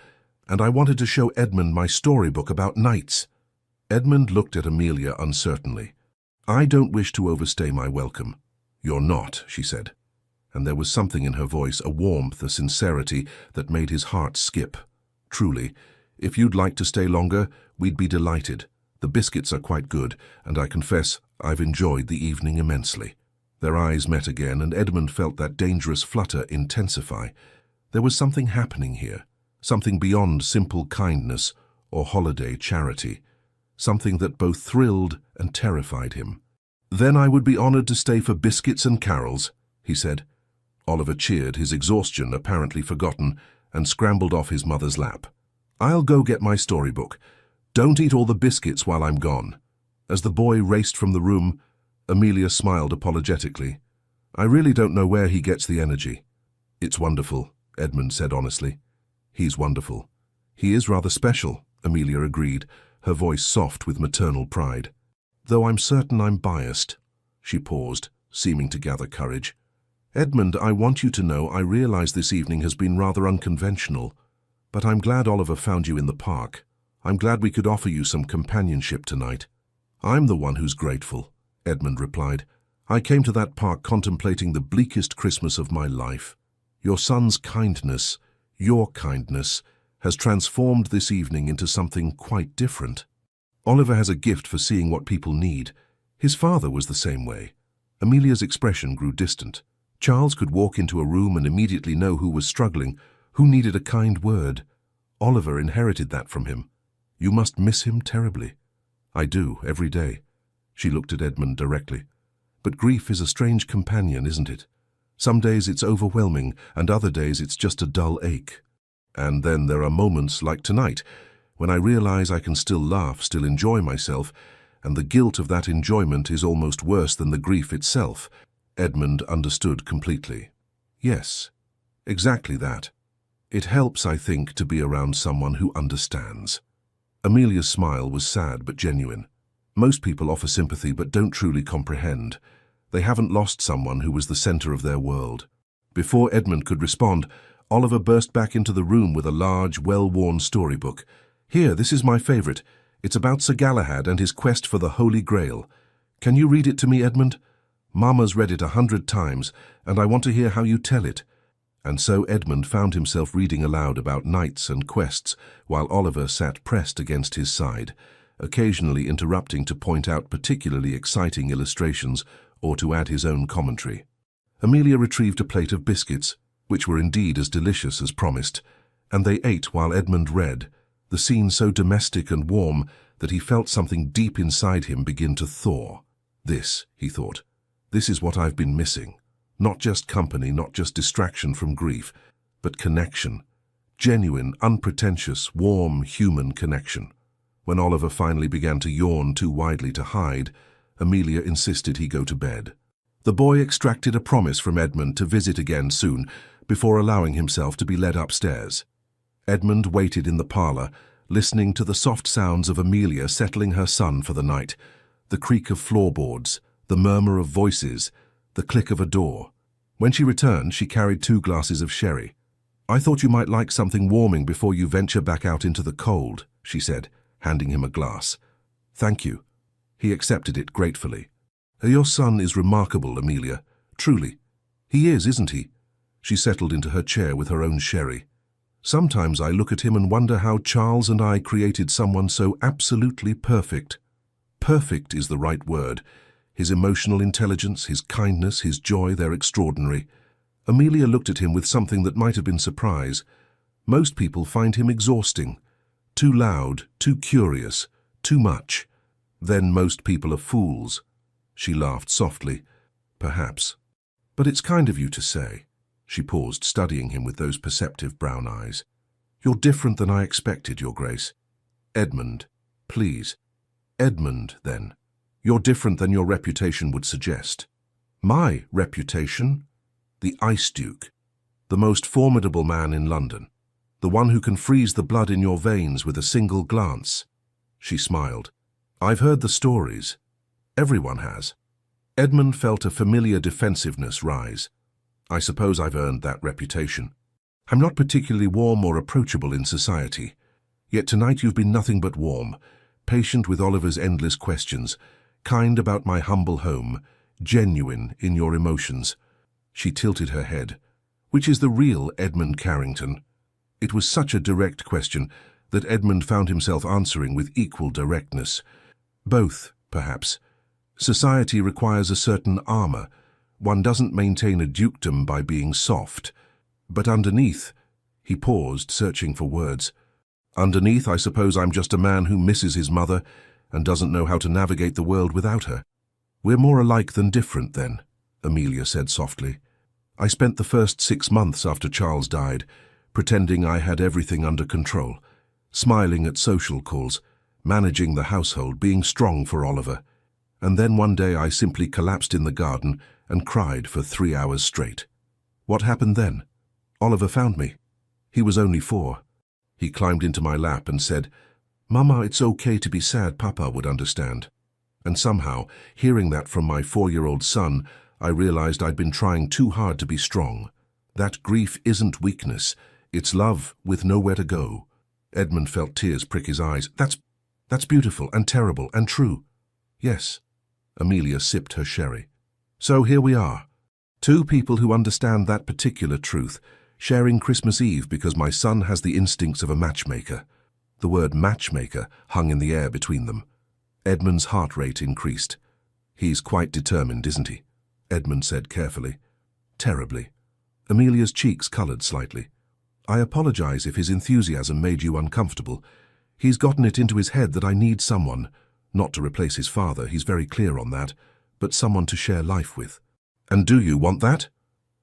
and I wanted to show Edmund my storybook about knights." Edmund looked at Amelia uncertainly. "I don't wish to overstay my welcome." "You're not," she said, and there was something in her voice, a warmth, a sincerity that made his heart skip. "Truly, if you'd like to stay longer, we'd be delighted. The biscuits are quite good, and I confess I've enjoyed the evening immensely." Their eyes met again, and Edmund felt that dangerous flutter intensify. There was something happening here, something beyond simple kindness or holiday charity, something that both thrilled and terrified him. "Then I would be honored to stay for biscuits and carols," he said. Oliver cheered, his exhaustion apparently forgotten, and scrambled off his mother's lap. "I'll go get my storybook. Don't eat all the biscuits while I'm gone." As the boy raced from the room, Amelia smiled apologetically. "I really don't know where he gets the energy." "It's wonderful," Edmund said honestly. "He's wonderful." "He is rather special," Amelia agreed, her voice soft with maternal pride. "Though I'm certain I'm biased." She paused, seeming to gather courage. "Edmund, I want you to know I realize this evening has been rather unconventional, but I'm glad Oliver found you in the park. I'm glad we could offer you some companionship tonight." "I'm the one who's grateful," Edmund replied. "I came to that park contemplating the bleakest Christmas of my life. Your son's kindness, your kindness, has transformed this evening into something quite different. Oliver has a gift for seeing what people need. His father was the same way." Amelia's expression grew distant. Charles could walk into a room and immediately know who was struggling, who needed a kind word. Oliver inherited that from him. "You must miss him terribly." "I do, every day." She looked at Edmund directly. "But grief is a strange companion, isn't it? Some days it's overwhelming, and other days it's just a dull ache. And then there are moments like tonight, when I realize I can still laugh, still enjoy myself, and the guilt of that enjoyment is almost worse than the grief itself." Edmund understood completely. "Yes, exactly that." It helps, I think, to be around someone who understands. Amelia's smile was sad but genuine. Most people offer sympathy but don't truly comprehend. They haven't lost someone who was the center of their world. Before Edmund could respond, Oliver burst back into the room with a large, well-worn storybook. "Here, this is my favorite. It's about Sir Galahad and his quest for the Holy Grail. Can you read it to me, Edmund? Mama's read it 100 times, and I want to hear how you tell it." And so Edmund found himself reading aloud about knights and quests, while Oliver sat pressed against his side, occasionally interrupting to point out particularly exciting illustrations or to add his own commentary. Amelia retrieved a plate of biscuits, which were indeed as delicious as promised, and they ate while Edmund read, the scene so domestic and warm that he felt something deep inside him begin to thaw. "This," he thought, "this is what I've been missing. Not just company, not just distraction from grief, but connection. Genuine, unpretentious, warm, human connection." When Oliver finally began to yawn too widely to hide, Amelia insisted he go to bed. The boy extracted a promise from Edmund to visit again soon, before allowing himself to be led upstairs. Edmund waited in the parlor, listening to the soft sounds of Amelia settling her son for the night, the creak of floorboards, the murmur of voices, the click of a door. When she returned, she carried 2 glasses of sherry. "I thought you might like something warming before you venture back out into the cold," she said, handing him a glass. "Thank you." He accepted it gratefully. "Your son is remarkable, Amelia. Truly. He is, isn't he?" She settled into her chair with her own sherry. "Sometimes I look at him and wonder how Charles and I created someone so absolutely perfect. Perfect is the right word. His emotional intelligence, his kindness, his joy, they're extraordinary." Amelia looked at him with something that might have been surprise. Most people find him exhausting. Too loud, too curious, too much. Then most people are fools. She laughed softly. "Perhaps. But it's kind of you to say." She paused, studying him with those perceptive brown eyes. "You're different than I expected, Your Grace." "Edmund, please." "Edmund, then. You're different than your reputation would suggest." "My reputation?" "The Ice Duke. The most formidable man in London. The one who can freeze the blood in your veins with a single glance." She smiled. "I've heard the stories. Everyone has." Edmund felt a familiar defensiveness rise. "I suppose I've earned that reputation. I'm not particularly warm or approachable in society. Yet tonight you've been nothing but warm, patient with Oliver's endless questions, kind about my humble home, genuine in your emotions." She tilted her head. "Which is the real Edmund Carrington?" It was such a direct question that Edmund found himself answering with equal directness. "Both, perhaps. Society requires a certain armor. One doesn't maintain a dukedom by being soft. But underneath—" He paused, searching for words. "Underneath, I suppose I'm just a man who misses his mother and doesn't know how to navigate the world without her." "We're more alike than different, then," Amelia said softly. "I spent the first 6 months after Charles died pretending I had everything under control, smiling at social calls, managing the household, being strong for Oliver. And then one day I simply collapsed in the garden and cried for 3 hours straight. What happened then? Oliver found me. He was only 4. He climbed into my lap and said, 'Mama, it's okay to be sad, Papa would understand.' And somehow, hearing that from my 4-year-old son, I realized I'd been trying too hard to be strong. That grief isn't weakness. It's love with nowhere to go." Edmund felt tears prick his eyes. That's beautiful and terrible and true." "Yes." Amelia sipped her sherry. "So here we are. 2 people who understand that particular truth, sharing Christmas Eve because my son has the instincts of a matchmaker." The word matchmaker hung in the air between them. Edmund's heart rate increased. "He's quite determined, isn't he?" Edmund said carefully. "Terribly." Amelia's cheeks colored slightly. "I apologize if his enthusiasm made you uncomfortable. He's gotten it into his head that I need someone, not to replace his father, he's very clear on that, but someone to share life with." "And do you want that?"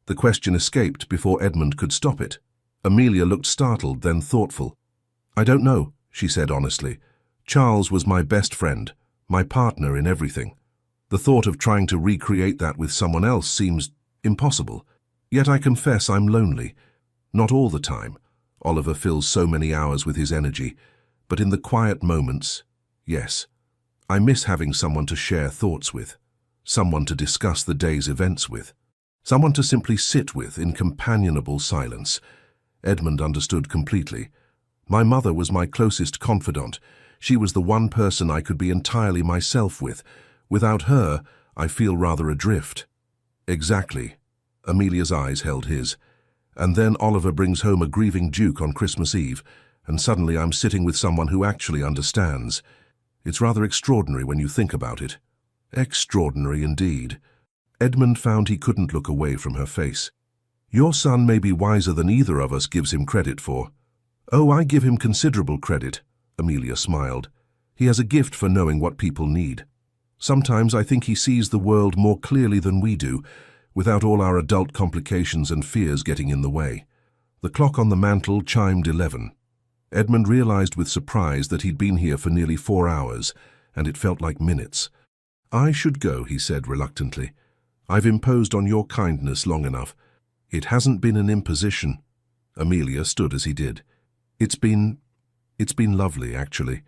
The question escaped before Edmund could stop it. Amelia looked startled, then thoughtful. "I don't know," she said honestly. "Charles was my best friend, my partner in everything. The thought of trying to recreate that with someone else seems impossible. Yet I confess I'm lonely. Not all the time. Oliver fills so many hours with his energy, but in the quiet moments, yes, I miss having someone to share thoughts with, someone to discuss the day's events with, someone to simply sit with in companionable silence. Edmund understood completely. My mother was my closest confidant. She was the one person I could be entirely myself with. Without her, I feel rather adrift. Exactly. Amelia's eyes held his. And then Oliver brings home a grieving duke on Christmas Eve, and suddenly I'm sitting with someone who actually understands. It's rather extraordinary when you think about it. Extraordinary indeed. Edmund found he couldn't look away from her face. Your son may be wiser than either of us gives him credit for. Oh, I give him considerable credit, Amelia smiled. He has a gift for knowing what people need. Sometimes I think he sees the world more clearly than we do, without all our adult complications and fears getting in the way. The clock on the mantel chimed 11. Edmund realized with surprise that he'd been here for nearly 4 hours, and it felt like minutes. I should go, he said reluctantly. I've imposed on your kindness long enough. It hasn't been an imposition. Amelia stood as he did. It's been lovely, actually.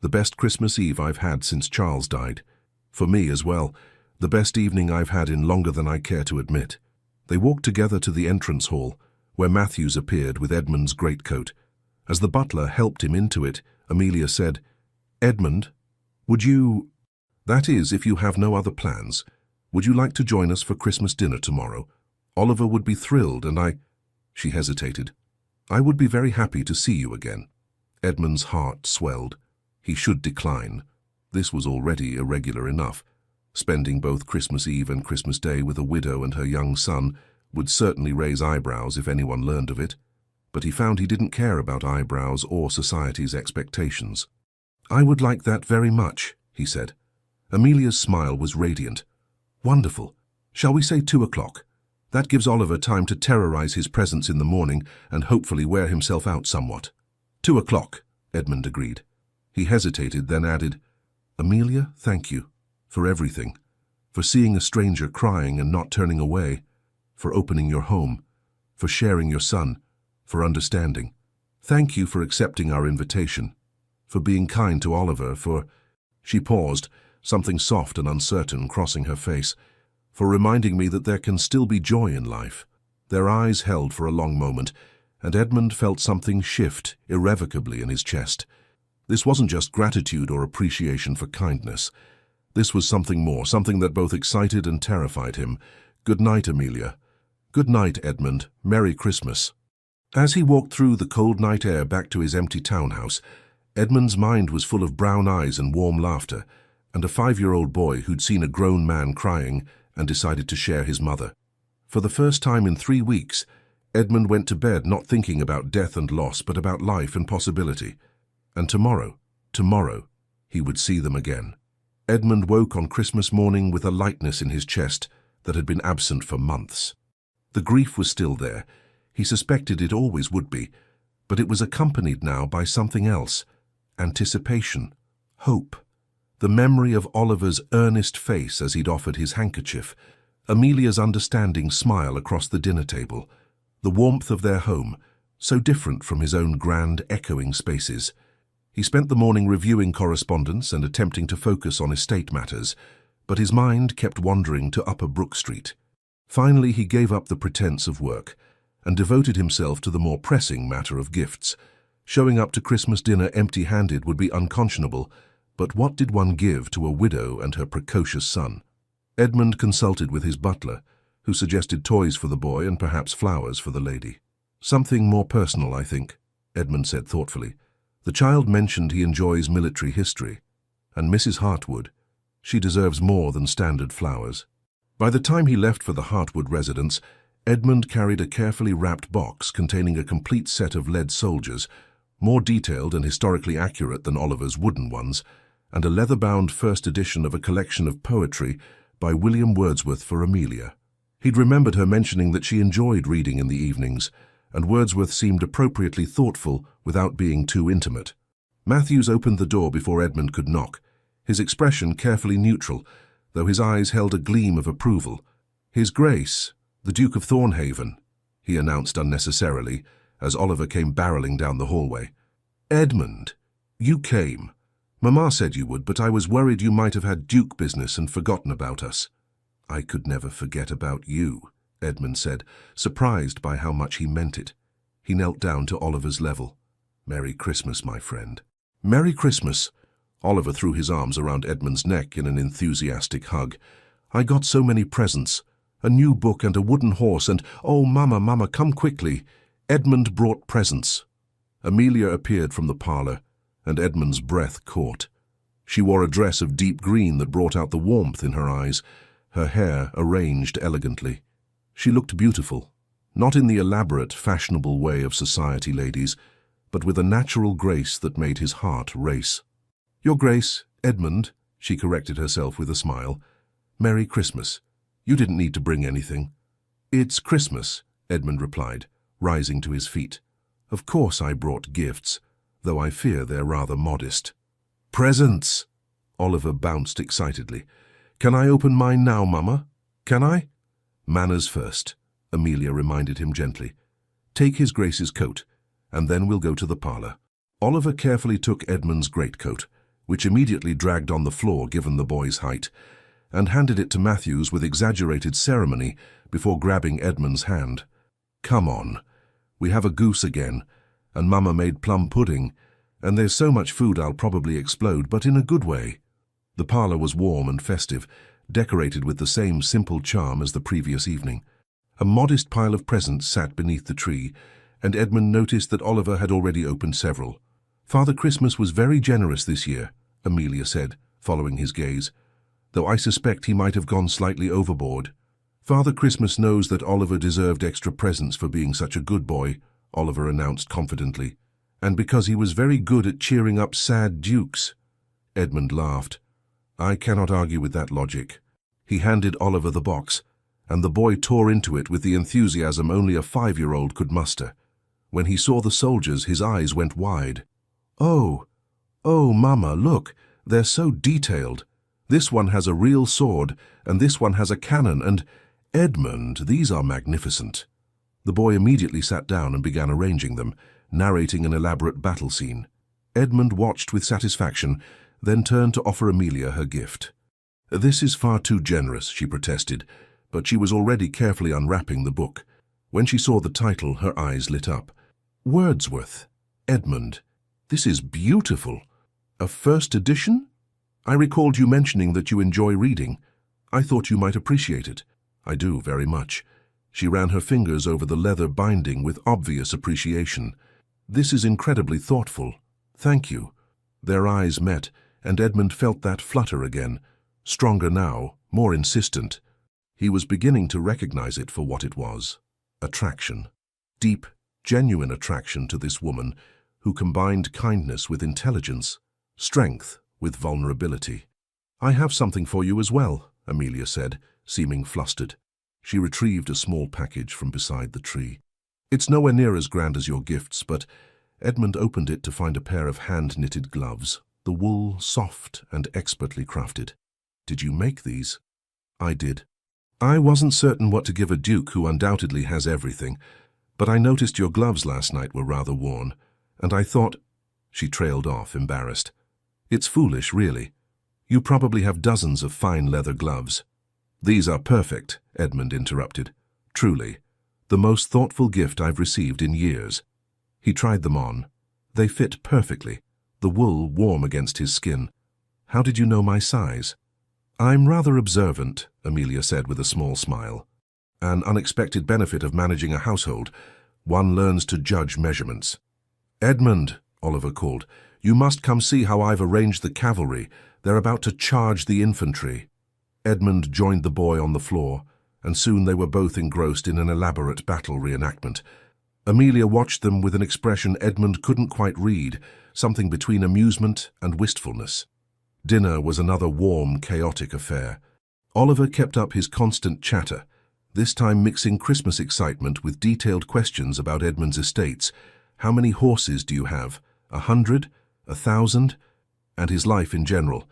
The best Christmas Eve I've had since Charles died. For me as well. The best evening I've had in longer than I care to admit. They walked together to the entrance hall, where Matthews appeared with Edmund's greatcoat. As the butler helped him into it, Amelia said, Edmund, would you... That is, if you have no other plans, would you like to join us for Christmas dinner tomorrow? Oliver would be thrilled, and I... She hesitated. I would be very happy to see you again. Edmund's heart swelled. He should decline. This was already irregular enough. Spending both Christmas Eve and Christmas Day with a widow and her young son would certainly raise eyebrows if anyone learned of it. But he found he didn't care about eyebrows or society's expectations. I would like that very much, he said. Amelia's smile was radiant. Wonderful. Shall we say 2 o'clock? That gives Oliver time to terrorize his presence in the morning and hopefully wear himself out somewhat. 2 o'clock, Edmund agreed. He hesitated, then added, Amelia, thank you. For everything, for seeing a stranger crying and not turning away, for opening your home, for sharing your son, for understanding. Thank you for accepting our invitation, for being kind to Oliver, for... She paused, something soft and uncertain crossing her face, for reminding me that there can still be joy in life. Their eyes held for a long moment, and Edmund felt something shift irrevocably in his chest. This wasn't just gratitude or appreciation for kindness. This was something more, something that both excited and terrified him. Good night, Amelia. Good night, Edmund. Merry Christmas. As he walked through the cold night air back to his empty townhouse, Edmund's mind was full of brown eyes and warm laughter, and a 5-year-old boy who'd seen a grown man crying and decided to share his mother. For the first time in 3 weeks, Edmund went to bed not thinking about death and loss, but about life and possibility. And tomorrow, he would see them again. Edmund woke on Christmas morning with a lightness in his chest that had been absent for months. The grief was still there. He suspected it always would be, but it was accompanied now by something else. Anticipation, hope, the memory of Oliver's earnest face as he'd offered his handkerchief, Amelia's understanding smile across the dinner table, the warmth of their home, so different from his own grand, echoing spaces. He spent the morning reviewing correspondence and attempting to focus on estate matters, but his mind kept wandering to Upper Brook Street. Finally, he gave up the pretense of work and devoted himself to the more pressing matter of gifts. Showing up to Christmas dinner empty-handed would be unconscionable, but what did one give to a widow and her precocious son? Edmund consulted with his butler, who suggested toys for the boy and perhaps flowers for the lady. Something more personal, I think, Edmund said thoughtfully. The child mentioned he enjoys military history, and Mrs. Hartwood, she deserves more than standard flowers. By the time he left for the Hartwood residence, Edmund carried a carefully wrapped box containing a complete set of lead soldiers, more detailed and historically accurate than Oliver's wooden ones, and a leather-bound first edition of a collection of poetry by William Wordsworth for Amelia. He'd remembered her mentioning that she enjoyed reading in the evenings, and Wordsworth seemed appropriately thoughtful without being too intimate. Matthews opened the door before Edmund could knock, his expression carefully neutral, though his eyes held a gleam of approval. His Grace, the Duke of Thornhaven, he announced unnecessarily, as Oliver came barreling down the hallway. "Edmund, you came. Mamma said you would, but I was worried you might have had Duke business and forgotten about us." "I could never forget about you," Edmund said, surprised by how much he meant it. He knelt down to Oliver's level. "Merry Christmas, my friend." "Merry Christmas." Oliver threw his arms around Edmund's neck in an enthusiastic hug. "I got so many presents. A new book and a wooden horse and, oh, Mama, come quickly." Edmund brought presents. Amelia appeared from the parlor, and Edmund's breath caught. She wore a dress of deep green that brought out the warmth in her eyes, her hair arranged elegantly. She looked beautiful, not in the elaborate, fashionable way of society ladies, but with a natural grace that made his heart race. "Your Grace, Edmund," she corrected herself with a smile. "Merry Christmas. You didn't need to bring anything." "It's Christmas," Edmund replied, rising to his feet. "Of course I brought gifts, though I fear they're rather modest." "Presents!" Oliver bounced excitedly. "Can I open mine now, Mama? Can I?" "Manners first," Amelia reminded him gently. "Take his Grace's coat, and then we'll go to the parlor." Oliver carefully took Edmund's greatcoat, which immediately dragged on the floor given the boy's height, and handed it to Matthews with exaggerated ceremony before grabbing Edmund's hand. "Come on. We have a goose again, and Mama made plum pudding, and there's so much food I'll probably explode, but in a good way." The parlor was warm and festive, decorated with the same simple charm as the previous evening. A modest pile of presents sat beneath the tree, and Edmund noticed that Oliver had already opened several. "Father Christmas was very generous this year," Amelia said, following his gaze, "though I suspect he might have gone slightly overboard." "Father Christmas knows that Oliver deserved extra presents for being such a good boy," Oliver announced confidently, "and because he was very good at cheering up sad dukes." Edmund laughed. "I cannot argue with that logic." He handed Oliver the box, and the boy tore into it with the enthusiasm only a 5-year-old could muster. When he saw the soldiers, his eyes went wide. Oh, Mama, look, they're so detailed. This one has a real sword, and this one has a cannon, and Edmund, these are magnificent." The boy immediately sat down and began arranging them, narrating an elaborate battle scene. Edmund watched with satisfaction, then turned to offer Amelia her gift. "This is far too generous," she protested, but she was already carefully unwrapping the book. When she saw the title, her eyes lit up. "Wordsworth. Edmund, this is beautiful. A first edition? I recalled you mentioning that you enjoy reading. I thought you might appreciate it." "I do, very much." She ran her fingers over the leather binding with obvious appreciation. "This is incredibly thoughtful. Thank you." Their eyes met, and Edmund felt that flutter again, stronger now, more insistent. He was beginning to recognize it for what it was. Attraction. Deep, genuine attraction to this woman who combined kindness with intelligence, strength with vulnerability. "I have something for you as well," Amelia said, seeming flustered. She retrieved a small package from beside the tree. "It's nowhere near as grand as your gifts, but..." Edmund opened it to find a pair of hand-knitted gloves, the wool soft and expertly crafted. "Did you make these?" "I did. I wasn't certain what to give a duke who undoubtedly has everything, but I noticed your gloves last night were rather worn, and I thought..." She trailed off, embarrassed. "It's foolish, really. You probably have dozens of fine leather gloves." "These are perfect," Edmund interrupted. "Truly, the most thoughtful gift I've received in years." He tried them on. They fit perfectly, the wool warm against his skin. "How did you know my size?" "I'm rather observant," Amelia said with a small smile. "An unexpected benefit of managing a household. One learns to judge measurements." "Edmund," Oliver called, "you must come see how I've arranged the cavalry. They're about to charge the infantry." Edmund joined the boy on the floor, and soon they were both engrossed in an elaborate battle reenactment. Amelia watched them with an expression Edmund couldn't quite read, something between amusement and wistfulness. Dinner was another warm, chaotic affair. Oliver kept up his constant chatter, this time mixing Christmas excitement with detailed questions about Edmund's estates. How many horses do you have? 100? 1,000? And his life in general.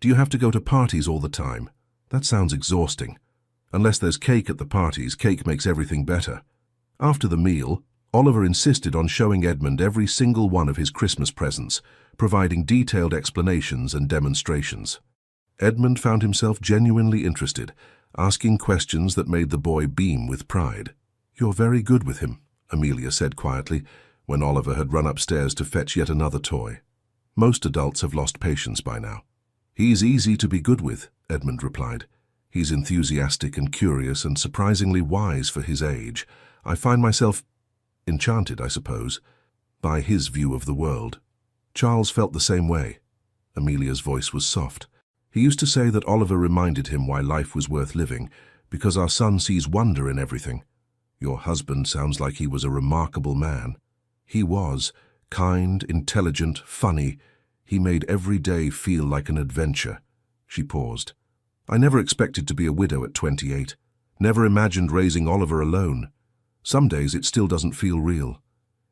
Do you have to go to parties all the time? That sounds exhausting. Unless there's cake at the parties, cake makes everything better. After the meal, Oliver insisted on showing Edmund every single one of his Christmas presents, providing detailed explanations and demonstrations. Edmund found himself genuinely interested, asking questions that made the boy beam with pride. "You're very good with him," Amelia said quietly, when Oliver had run upstairs to fetch yet another toy. "Most adults have lost patience by now." "He's easy to be good with," Edmund replied. "He's enthusiastic and curious and surprisingly wise for his age. I find myself enchanted, I suppose, by his view of the world." Charles felt the same way. Amelia's voice was soft. "He used to say that Oliver reminded him why life was worth living, because our son sees wonder in everything. Your husband sounds like he was a remarkable man." "He was. Kind, intelligent, funny. He made every day feel like an adventure." She paused. "I never expected to be a widow at 28. Never imagined raising Oliver alone. Some days it still doesn't feel real."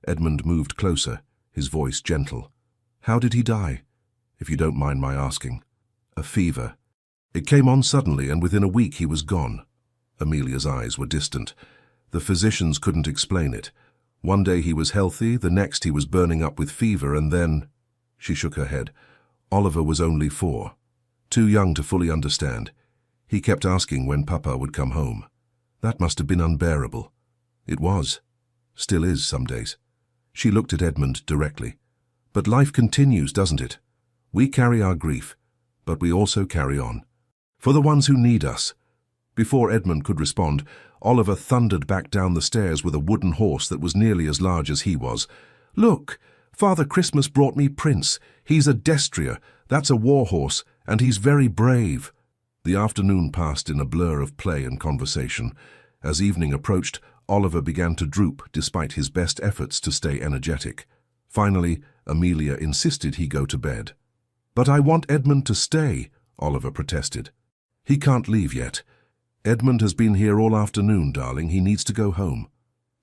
Edmund moved closer, his voice gentle. "How did he die, if you don't mind my asking?" "A fever. It came on suddenly, and within a week he was gone." Amelia's eyes were distant. "The physicians couldn't explain it. One day he was healthy, the next he was burning up with fever, and then—" She shook her head. "Oliver was only 4. Too young to fully understand. He kept asking when Papa would come home. That must have been unbearable." "It was. Still is some days." She looked at Edmund directly. "But life continues, doesn't it? We carry our grief, but we also carry on. For the ones who need us." Before Edmund could respond, Oliver thundered back down the stairs with a wooden horse that was nearly as large as he was. "Look! Father Christmas brought me Prince. He's a destrier. That's a war horse, and he's very brave." The afternoon passed in a blur of play and conversation. As evening approached, Oliver began to droop despite his best efforts to stay energetic. Finally, Amelia insisted he go to bed. "But I want Edmund to stay," Oliver protested. "He can't leave yet. Edmund has been here all afternoon, darling. He needs to go home."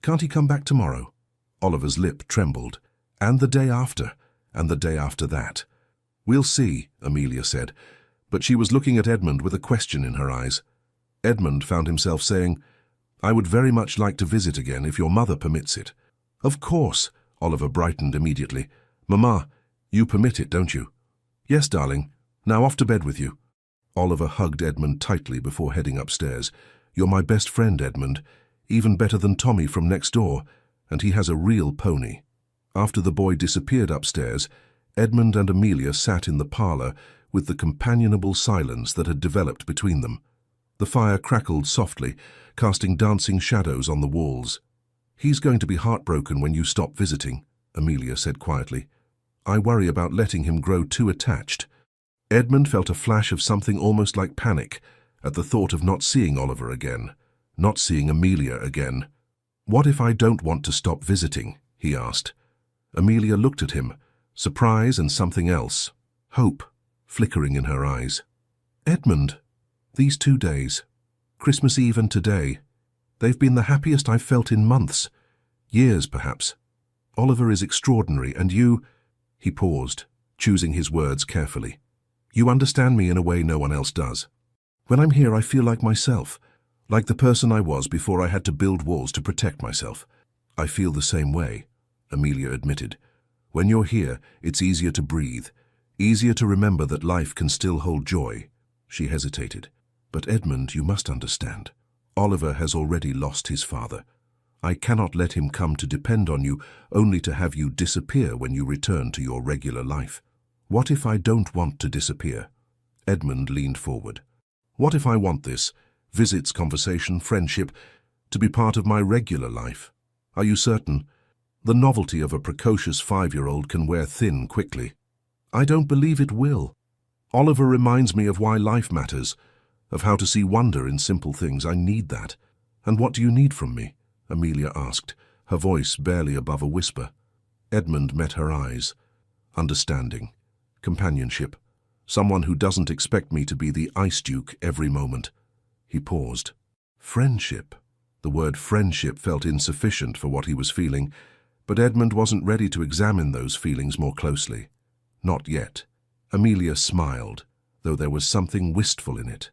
"Can't he come back tomorrow?" Oliver's lip trembled. "And the day after, and the day after that." "We'll see," Amelia said, but she was looking at Edmund with a question in her eyes. Edmund found himself saying, "I would very much like to visit again if your mother permits it." "Of course," Oliver brightened immediately. "Mamma, you permit it, don't you?" "Yes, darling. Now off to bed with you." Oliver hugged Edmund tightly before heading upstairs. "You're my best friend, Edmund, even better than Tommy from next door, and he has a real pony." After the boy disappeared upstairs, Edmund and Amelia sat in the parlour with the companionable silence that had developed between them. The fire crackled softly, casting dancing shadows on the walls. "He's going to be heartbroken when you stop visiting," Amelia said quietly. "I worry about letting him grow too attached." Edmund felt a flash of something almost like panic at the thought of not seeing Oliver again, not seeing Amelia again. "What if I don't want to stop visiting?" he asked. Amelia looked at him, surprise and something else, hope, flickering in her eyes. "Edmund, these 2 days, Christmas Eve and today, they've been the happiest I've felt in months, years perhaps. Oliver is extraordinary, and you—" He paused, choosing his words carefully. "You understand me in a way no one else does. When I'm here I feel like myself, like the person I was before I had to build walls to protect myself." "I feel the same way," Amelia admitted. "When you're here, it's easier to breathe, easier to remember that life can still hold joy." She hesitated. "But Edmund, you must understand. Oliver has already lost his father. I cannot let him come to depend on you only to have you disappear when you return to your regular life. What if I don't want to disappear?" Edmund leaned forward. "What if I want this, visits, conversation, friendship, to be part of my regular life? Are you certain? The novelty of a precocious 5-year-old can wear thin quickly." "I don't believe it will. Oliver reminds me of why life matters, of how to see wonder in simple things. I need that." "And what do you need from me?" Amelia asked, her voice barely above a whisper. Edmund met her eyes. "Understanding. Companionship. Someone who doesn't expect me to be the ice duke every moment." He paused. "Friendship." The word friendship felt insufficient for what he was feeling, but Edmund wasn't ready to examine those feelings more closely. Not yet. Amelia smiled, though there was something wistful in it.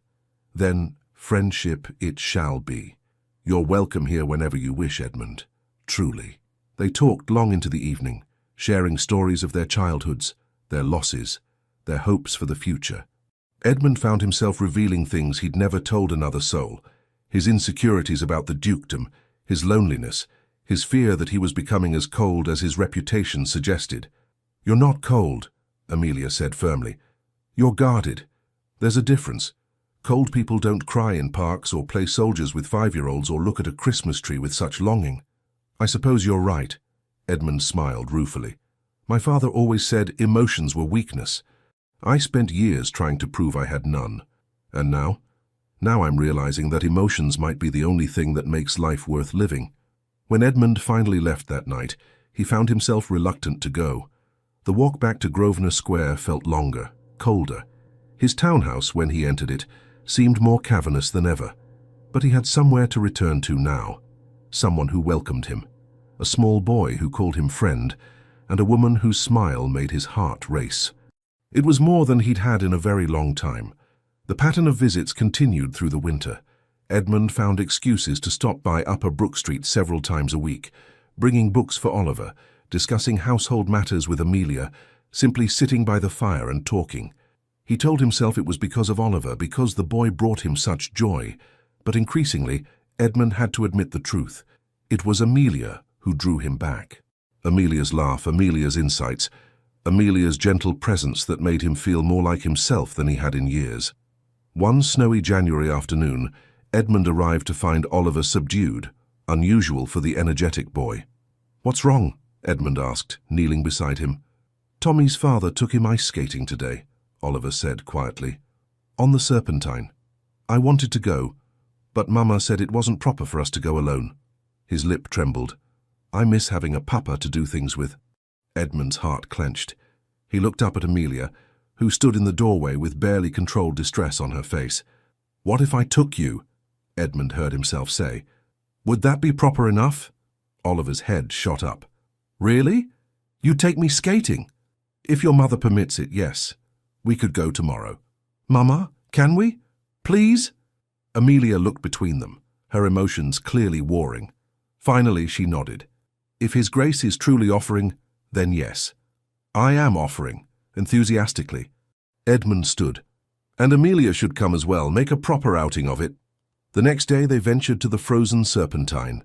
"Then, friendship it shall be. You're welcome here whenever you wish, Edmund. Truly." They talked long into the evening, sharing stories of their childhoods, their losses, their hopes for the future. Edmund found himself revealing things he'd never told another soul, his insecurities about the dukedom, his loneliness, his fear that he was becoming as cold as his reputation suggested. "You're not cold," Amelia said firmly. "You're guarded. There's a difference. Cold people don't cry in parks or play soldiers with 5-year-olds or look at a Christmas tree with such longing." "I suppose you're right," Edmund smiled ruefully. "My father always said emotions were weakness. I spent years trying to prove I had none. And now? Now I'm realizing that emotions might be the only thing that makes life worth living." When Edmund finally left that night, he found himself reluctant to go. The walk back to Grosvenor Square felt longer, colder. His townhouse, when he entered it, seemed more cavernous than ever. But he had somewhere to return to now. Someone who welcomed him. A small boy who called him friend, and a woman whose smile made his heart race. It was more than he'd had in a very long time. The pattern of visits continued through the winter. Edmund found excuses to stop by Upper Brook Street several times a week, bringing books for Oliver, discussing household matters with Amelia, simply sitting by the fire and talking. He told himself it was because of Oliver, because the boy brought him such joy, but increasingly, Edmund had to admit the truth. It was Amelia who drew him back. Amelia's laugh, Amelia's insights, Amelia's gentle presence that made him feel more like himself than he had in years. One snowy January afternoon, Edmund arrived to find Oliver subdued, unusual for the energetic boy. "What's wrong?" Edmund asked, kneeling beside him. "Tommy's father took him ice skating today," Oliver said quietly. "On the Serpentine. I wanted to go, but Mama said it wasn't proper for us to go alone." His lip trembled. "I miss having a papa to do things with." Edmund's heart clenched. He looked up at Amelia, who stood in the doorway with barely controlled distress on her face. "What if I took you?" Edmund heard himself say. "Would that be proper enough?" Oliver's head shot up. "Really? You'd take me skating?" "If your mother permits it, yes. We could go tomorrow." "Mama, can we? Please?" Amelia looked between them, her emotions clearly warring. Finally, she nodded. "If His Grace is truly offering, then yes. I am offering, enthusiastically." Edmund stood. "And Amelia should come as well, make a proper outing of it." The next day they ventured to the frozen Serpentine.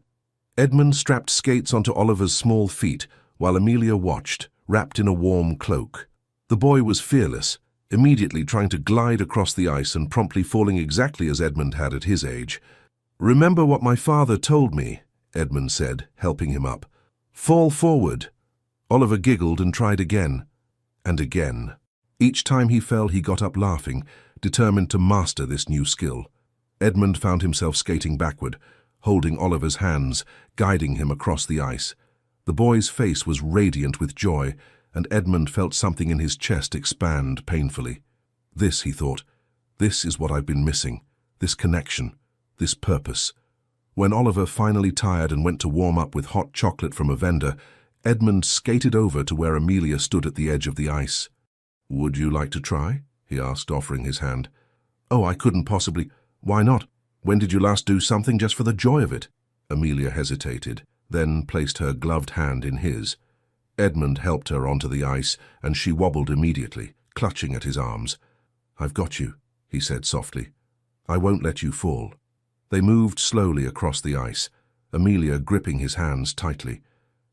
Edmund strapped skates onto Oliver's small feet, while Amelia watched, wrapped in a warm cloak. The boy was fearless, immediately trying to glide across the ice and promptly falling exactly as Edmund had at his age. "Remember what my father told me," Edmund said, helping him up. "Fall forward." Oliver giggled and tried again. And again. Each time he fell, he got up laughing, determined to master this new skill. Edmund found himself skating backward, holding Oliver's hands, guiding him across the ice. The boy's face was radiant with joy, and Edmund felt something in his chest expand painfully. "This," he thought, "this is what I've been missing, this connection, this purpose." When Oliver finally tired and went to warm up with hot chocolate from a vendor, Edmund skated over to where Amelia stood at the edge of the ice. "Would you like to try?" he asked, offering his hand. "Oh, I couldn't possibly. Why not? When did you last do something just for the joy of it?" Amelia hesitated, then placed her gloved hand in his. Edmund helped her onto the ice, and she wobbled immediately, clutching at his arms. "I've got you," he said softly. "I won't let you fall." They moved slowly across the ice, Amelia gripping his hands tightly.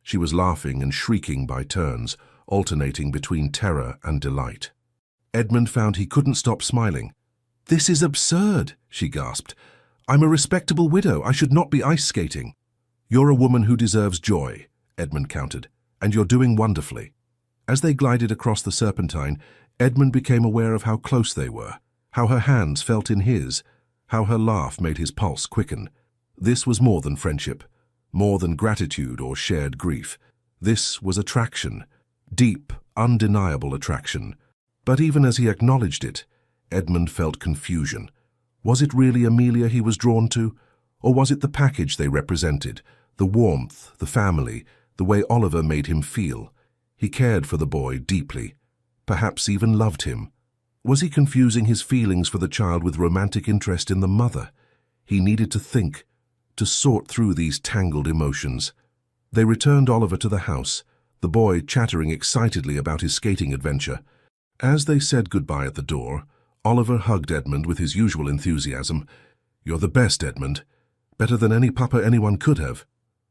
She was laughing and shrieking by turns, alternating between terror and delight. Edmund found he couldn't stop smiling. "This is absurd," she gasped. "I'm a respectable widow. I should not be ice skating." "You're a woman who deserves joy," Edmund countered, "and you're doing wonderfully." As they glided across the Serpentine, Edmund became aware of how close they were, how her hands felt in his, how her laugh made his pulse quicken. This was more than friendship, more than gratitude or shared grief. This was attraction, deep, undeniable attraction. But even as he acknowledged it, Edmund felt confusion. Was it really Amelia he was drawn to? Or was it the package they represented, the warmth, the family, the way Oliver made him feel? He cared for the boy deeply, perhaps even loved him. Was he confusing his feelings for the child with romantic interest in the mother? He needed to think, to sort through these tangled emotions. They returned Oliver to the house, the boy chattering excitedly about his skating adventure. As they said goodbye at the door, Oliver hugged Edmund with his usual enthusiasm. "You're the best, Edmund. Better than any papa anyone could have."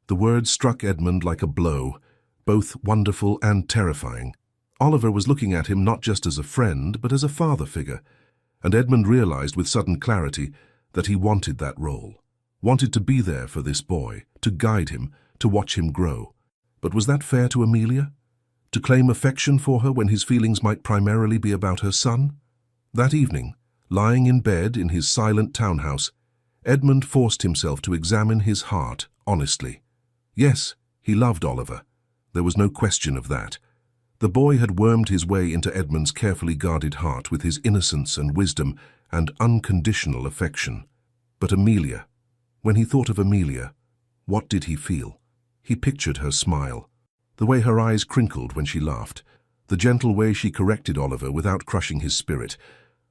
The words struck Edmund like a blow, both wonderful and terrifying. Oliver was looking at him not just as a friend, but as a father figure, and Edmund realized with sudden clarity that he wanted that role, wanted to be there for this boy, to guide him, to watch him grow. But was that fair to Amelia? To claim affection for her when his feelings might primarily be about her son? That evening, lying in bed in his silent townhouse, Edmund forced himself to examine his heart honestly. Yes, he loved Oliver. There was no question of that. The boy had wormed his way into Edmund's carefully guarded heart with his innocence and wisdom and unconditional affection. But Amelia, when he thought of Amelia, what did he feel? He pictured her smile, the way her eyes crinkled when she laughed, the gentle way she corrected Oliver without crushing his spirit,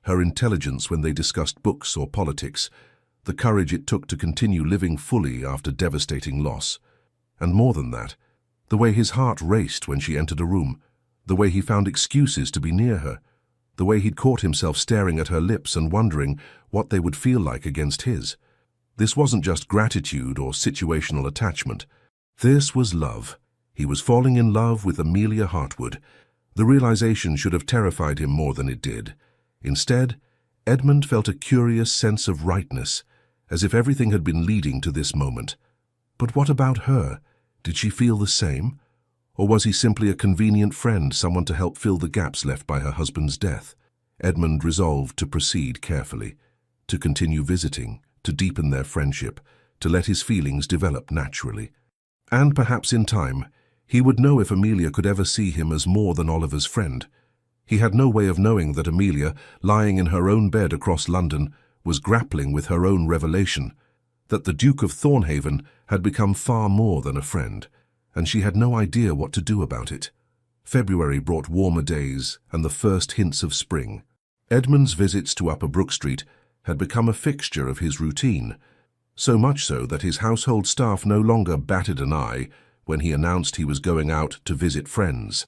her intelligence when they discussed books or politics, the courage it took to continue living fully after devastating loss. And more than that, the way his heart raced when she entered a room, the way he found excuses to be near her, the way he'd caught himself staring at her lips and wondering what they would feel like against his. This wasn't just gratitude or situational attachment. This was love. He was falling in love with Amelia Hartwood. The realization should have terrified him more than it did. Instead, Edmund felt a curious sense of rightness, as if everything had been leading to this moment. But what about her? Did she feel the same? Or was he simply a convenient friend, someone to help fill the gaps left by her husband's death? Edmund resolved to proceed carefully, to continue visiting, to deepen their friendship, to let his feelings develop naturally. And perhaps in time, he would know if Amelia could ever see him as more than Oliver's friend. He had no way of knowing that Amelia, lying in her own bed across London, was grappling with her own revelation, that the Duke of Thornhaven had become far more than a friend, and she had no idea what to do about it. February brought warmer days and the first hints of spring. Edmund's visits to Upper Brook Street had become a fixture of his routine, so much so that his household staff no longer batted an eye when he announced he was going out to visit friends.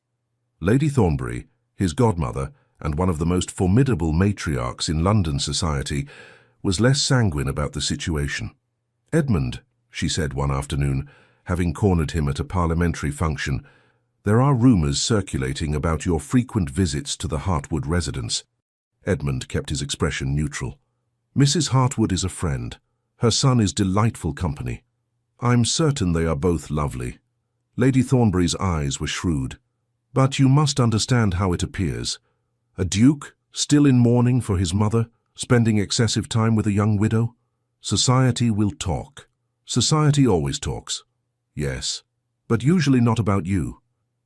Lady Thornbury, his godmother, and one of the most formidable matriarchs in London society, was less sanguine about the situation. "Edmund," she said one afternoon, having cornered him at a parliamentary function, "there are rumours circulating about your frequent visits to the Hartwood residence." Edmund kept his expression neutral. "Mrs. Hartwood is a friend. Her son is delightful company. I'm certain they are both lovely." Lady Thornbury's eyes were shrewd. "But you must understand how it appears. A duke, still in mourning for his mother, spending excessive time with a young widow? Society will talk. Society always talks. Yes, but usually not about you.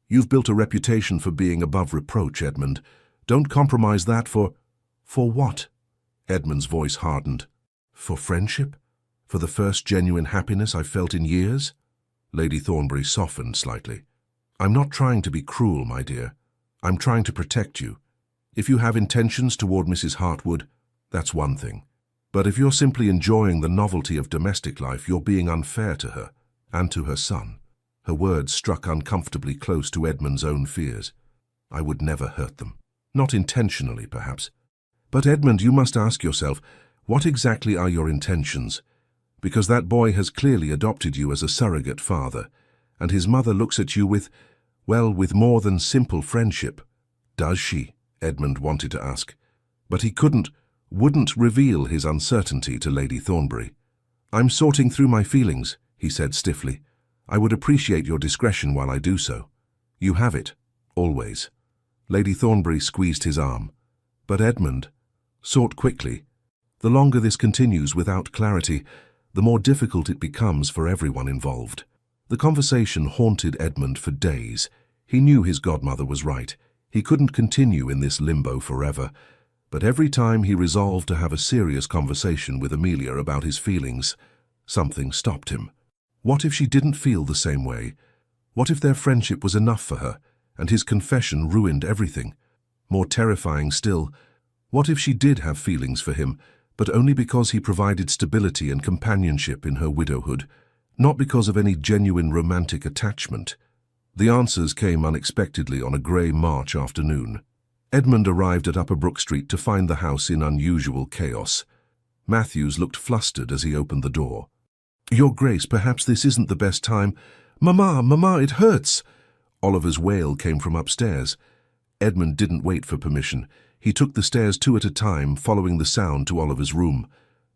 You've built a reputation for being above reproach, Edmund. Don't compromise that for what?" Edmund's voice hardened. "For friendship? For the first genuine happiness I've felt in years?" Lady Thornbury softened slightly. "I'm not trying to be cruel, my dear. I'm trying to protect you. If you have intentions toward Mrs. Hartwood, that's one thing. But if you're simply enjoying the novelty of domestic life, you're being unfair to her and to her son." Her words struck uncomfortably close to Edmund's own fears. "I would never hurt them. Not intentionally, perhaps. But Edmund, you must ask yourself, what exactly are your intentions? Because that boy has clearly adopted you as a surrogate father, and his mother looks at you with with more than simple friendship." "Does she?" Edmund wanted to ask. But he wouldn't reveal his uncertainty to Lady Thornbury. "I'm sorting through my feelings," he said stiffly. "I would appreciate your discretion while I do so." "You have it, always." Lady Thornbury squeezed his arm. "But Edmund, sort quickly. The longer this continues without clarity, the more difficult it becomes for everyone involved." The conversation haunted Edmund for days. He knew his godmother was right. He couldn't continue in this limbo forever. But every time he resolved to have a serious conversation with Amelia about his feelings, something stopped him. What if she didn't feel the same way? What if their friendship was enough for her, and his confession ruined everything? More terrifying still, what if she did have feelings for him, but only because he provided stability and companionship in her widowhood, not because of any genuine romantic attachment. The answers came unexpectedly on a grey March afternoon. Edmund arrived at Upper Brook Street to find the house in unusual chaos. Matthews looked flustered as he opened the door. "Your Grace, perhaps this isn't the best time—" Mama, it hurts!" Oliver's wail came from upstairs. Edmund didn't wait for permission. He took the stairs 2 at a time, following the sound to Oliver's room.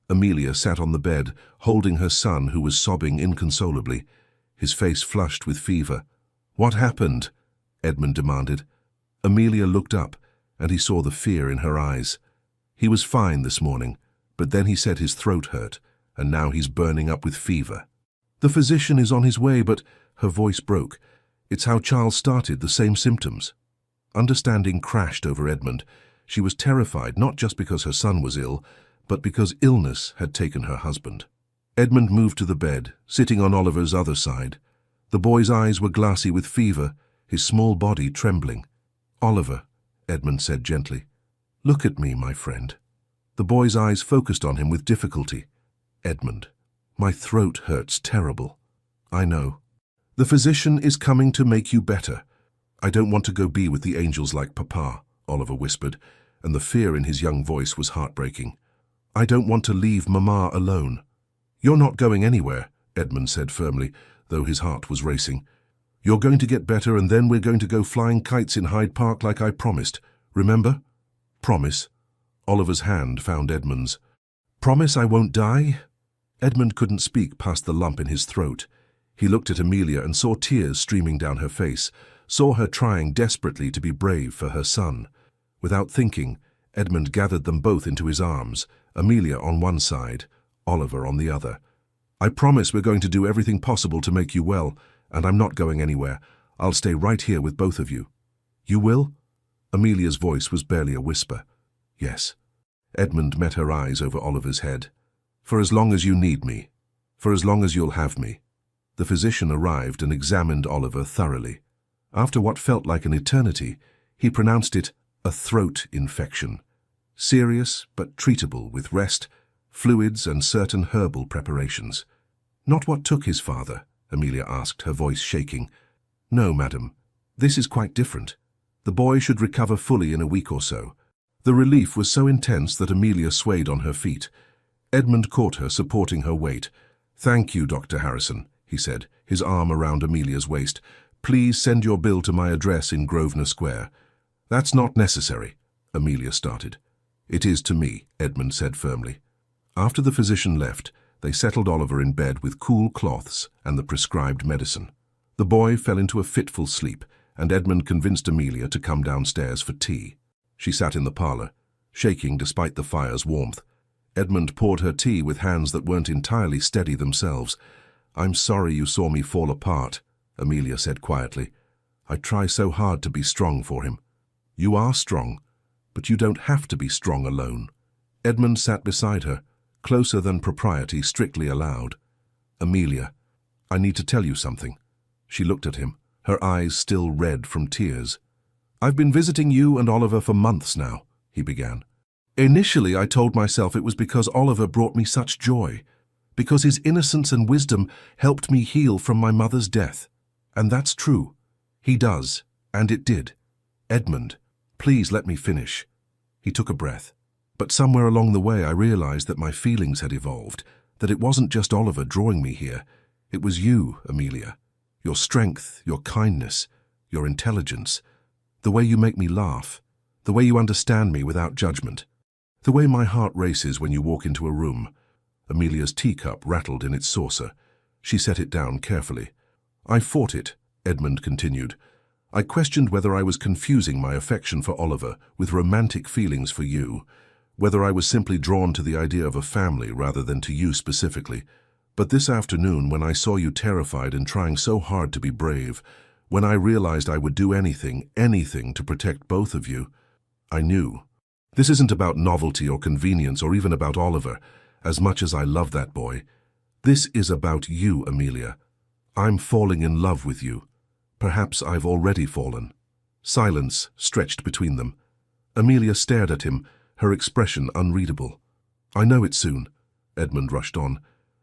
Amelia sat on the bed, holding her son, who was sobbing inconsolably, his face flushed with fever. "What happened?" Edmund demanded. Amelia looked up, and he saw the fear in her eyes. "He was fine this morning, but then he said his throat hurt, and now he's burning up with fever. The physician is on his way, but—" Her voice broke. "It's how Charles started, the same symptoms." Understanding crashed over Edmund. She was terrified, not just because her son was ill, but because illness had taken her husband. Edmund moved to the bed, sitting on Oliver's other side. The boy's eyes were glassy with fever, his small body trembling. "Oliver," Edmund said gently, "look at me, my friend." The boy's eyes focused on him with difficulty. "Edmund, my throat hurts terrible." "I know. The physician is coming to make you better." "I don't want to go be with the angels like Papa," Oliver whispered, and the fear in his young voice was heartbreaking. "I don't want to leave Mama alone." "You're not going anywhere," Edmund said firmly, though his heart was racing. "You're going to get better, and then we're going to go flying kites in Hyde Park like I promised. Remember?" "Promise." Oliver's hand found Edmund's. "Promise I won't die?" Edmund couldn't speak past the lump in his throat. He looked at Amelia and saw tears streaming down her face, saw her trying desperately to be brave for her son. Without thinking, Edmund gathered them both into his arms, Amelia on one side, Oliver on the other. "I promise we're going to do everything possible to make you well, and I'm not going anywhere. I'll stay right here with both of you." "You will?" Amelia's voice was barely a whisper. "Yes." Edmund met her eyes over Oliver's head. "For as long as you need me. For as long as you'll have me." The physician arrived and examined Oliver thoroughly. After what felt like an eternity, he pronounced it a throat infection. Serious but treatable with rest, fluids and certain herbal preparations. "Not what took his father?" Amelia asked, her voice shaking. "No, madam. This is quite different. The boy should recover fully in a week or so." The relief was so intense that Amelia swayed on her feet. Edmund caught her, supporting her weight. "Thank you, Dr. Harrison," he said, his arm around Amelia's waist. "Please send your bill to my address in Grosvenor Square." "That's not necessary," Amelia started. "It is to me," Edmund said firmly. After the physician left, they settled Oliver in bed with cool cloths and the prescribed medicine. The boy fell into a fitful sleep, and Edmund convinced Amelia to come downstairs for tea. She sat in the parlour, shaking despite the fire's warmth. Edmund poured her tea with hands that weren't entirely steady themselves. "I'm sorry you saw me fall apart," Amelia said quietly. "I try so hard to be strong for him." "You are strong, but you don't have to be strong alone." Edmund sat beside her, closer than propriety strictly allowed. "Amelia, I need to tell you something." She looked at him, her eyes still red from tears. "I've been visiting you and Oliver for months now," he began. "Initially I told myself it was because Oliver brought me such joy, because his innocence and wisdom helped me heal from my mother's death. And that's true. He does, and it did. Edmund, please let me finish." He took a breath. "But somewhere along the way I realized that my feelings had evolved, that it wasn't just Oliver drawing me here. It was you, Amelia. Your strength, your kindness, your intelligence. The way you make me laugh. The way you understand me without judgment. The way my heart races when you walk into a room." Amelia's teacup rattled in its saucer. She set it down carefully. "I fought it," Edmund continued. "I questioned whether I was confusing my affection for Oliver with romantic feelings for you, whether I was simply drawn to the idea of a family rather than to you specifically. But this afternoon, when I saw you terrified and trying so hard to be brave, when I realized I would do anything to protect both of you, I knew. This isn't about novelty or convenience or even about Oliver, as much as I love that boy. This is about you, Amelia. I'm falling in love with you. Perhaps I've already fallen." Silence stretched between them. Amelia stared at him, her expression unreadable. "I know it soon," Edmund rushed on.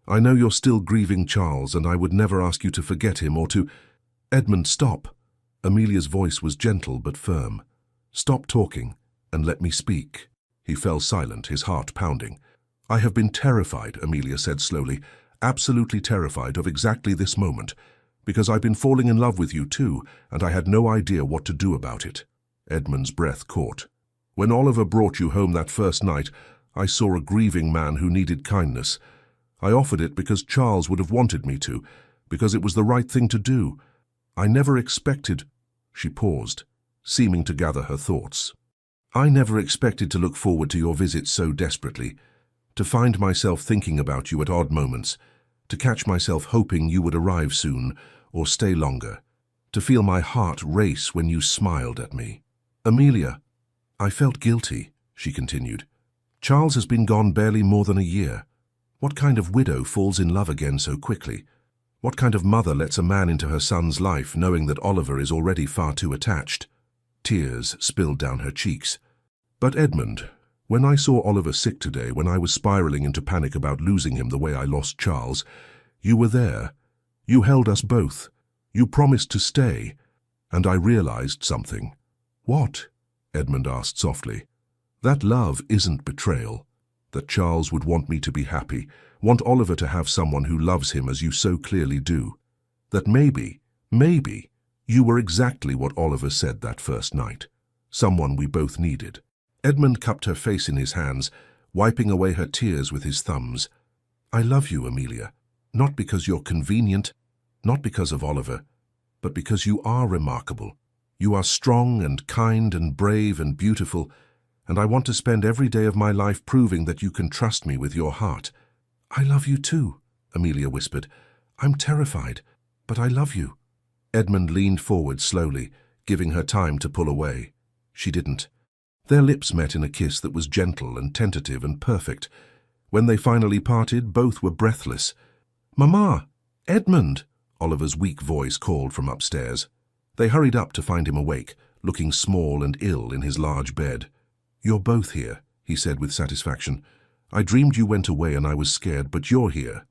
I know you're still grieving Charles, and I would never ask you to forget him or to— Edmund, stop. Amelia's voice was gentle but firm. Stop talking and let me speak. He fell silent, his heart pounding. I have been terrified, Amelia said slowly, absolutely terrified of exactly this moment, because I've been falling in love with you too, and I had no idea what to do about it. Edmund's breath caught. When Oliver brought you home that first night, I saw a grieving man who needed kindness. I offered it because Charles would have wanted me to, because it was the right thing to do. I never expected— She paused, seeming to gather her thoughts. I never expected to look forward to your visit so desperately, to find myself thinking about you at odd moments, to catch myself hoping you would arrive soon or stay longer, to feel my heart race when you smiled at me. Amelia, I felt guilty, she continued. Charles has been gone barely more than a year. What kind of widow falls in love again so quickly? What kind of mother lets a man into her son's life knowing that Oliver is already far too attached? Tears spilled down her cheeks. But Edmund, when I saw Oliver sick today, when I was spiraling into panic about losing him the way I lost Charles, you were there. You held us both. You promised to stay. And I realized something. What? Edmund asked softly. That love isn't betrayal. That Charles would want me to be happy, want Oliver to have someone who loves him as you so clearly do. That maybe, you were exactly what Oliver said that first night. Someone we both needed. Edmund cupped her face in his hands, wiping away her tears with his thumbs. I love you, Amelia. Not because you're convenient, not because of Oliver, but because you are remarkable. You are strong and kind and brave and beautiful, and I want to spend every day of my life proving that you can trust me with your heart. I love you too, Amelia whispered. I'm terrified, but I love you. Edmund leaned forward slowly, giving her time to pull away. She didn't. Their lips met in a kiss that was gentle and tentative and perfect. When they finally parted, both were breathless. Mama! Edmund! Oliver's weak voice called from upstairs. They hurried up to find him awake, looking small and ill in his large bed. You're both here, he said with satisfaction. I dreamed you went away and I was scared, but you're here.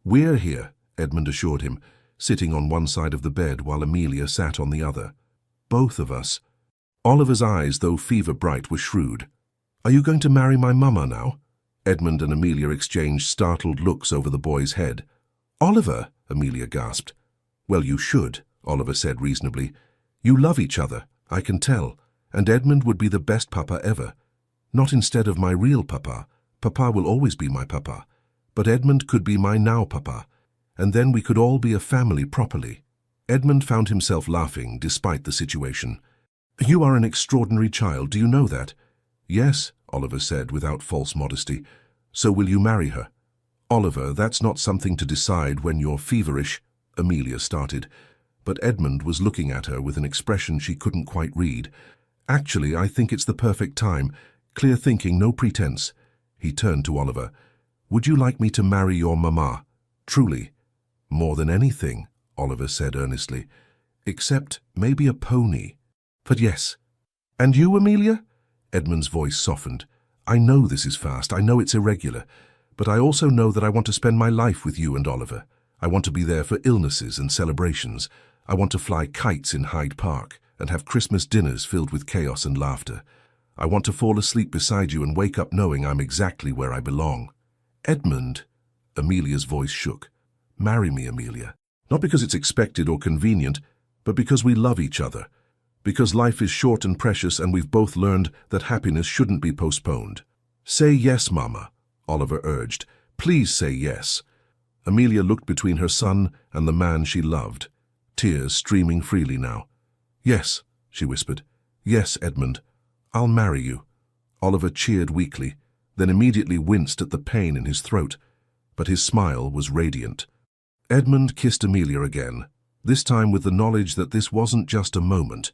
We're here, Edmund assured him, sitting on one side of the bed while Amelia sat on the other. Both of us. Oliver's eyes, though fever-bright, were shrewd. Are you going to marry my mama now? Edmund and Amelia exchanged startled looks over the boy's head. Oliver, Amelia gasped. Well, you should, Oliver said reasonably. You love each other, I can tell, and Edmund would be the best papa ever. Not instead of my real papa. Papa will always be my papa. But Edmund could be my now papa, and then we could all be a family properly. Edmund found himself laughing despite the situation. You are an extraordinary child, do you know that? Yes, Oliver said without false modesty. So will you marry her? Oliver, that's not something to decide when you're feverish, Amelia started, but Edmund was looking at her with an expression she couldn't quite read. Actually, I think it's the perfect time. Clear thinking, no pretense. He turned to Oliver. Would you like me to marry your mama? Truly. More than anything, Oliver said earnestly. Except maybe a pony. But yes. And you, Amelia? Edmund's voice softened. I know this is fast, I know it's irregular, but I also know that I want to spend my life with you and Oliver. I want to be there for illnesses and celebrations. I want to fly kites in Hyde Park and have Christmas dinners filled with chaos and laughter. I want to fall asleep beside you and wake up knowing I'm exactly where I belong. Edmund, Amelia's voice shook. Marry me, Amelia. Not because it's expected or convenient, but because we love each other. Because life is short and precious and we've both learned that happiness shouldn't be postponed. Say yes, Mama, Oliver urged. Please say yes. Amelia looked between her son and the man she loved, tears streaming freely now. Yes, she whispered. Yes, Edmund. I'll marry you. Oliver cheered weakly, then immediately winced at the pain in his throat, but his smile was radiant. Edmund kissed Amelia again, this time with the knowledge that this wasn't just a moment.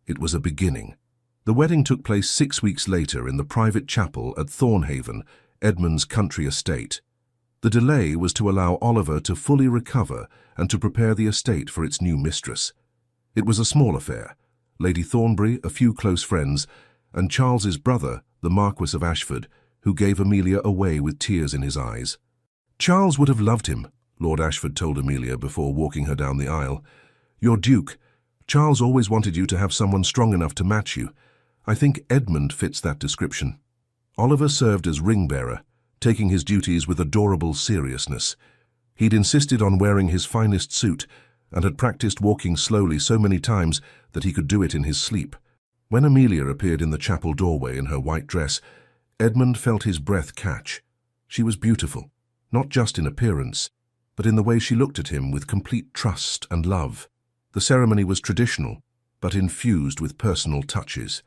It was a beginning. The wedding took place 6 weeks later in the private chapel at Thornhaven, Edmund's country estate. The delay was to allow Oliver to fully recover and to prepare the estate for its new mistress. It was a small affair. Lady Thornbury, a few close friends, and Charles's brother, the Marquis of Ashford, who gave Amelia away with tears in his eyes. Charles would have loved him, Lord Ashford told Amelia before walking her down the aisle. Your Duke. Charles always wanted you to have someone strong enough to match you. I think Edmund fits that description. Oliver served as ring-bearer, taking his duties with adorable seriousness. He'd insisted on wearing his finest suit and had practiced walking slowly so many times that he could do it in his sleep. When Amelia appeared in the chapel doorway in her white dress, Edmund felt his breath catch. She was beautiful, not just in appearance, but in the way she looked at him with complete trust and love. The ceremony was traditional, but infused with personal touches.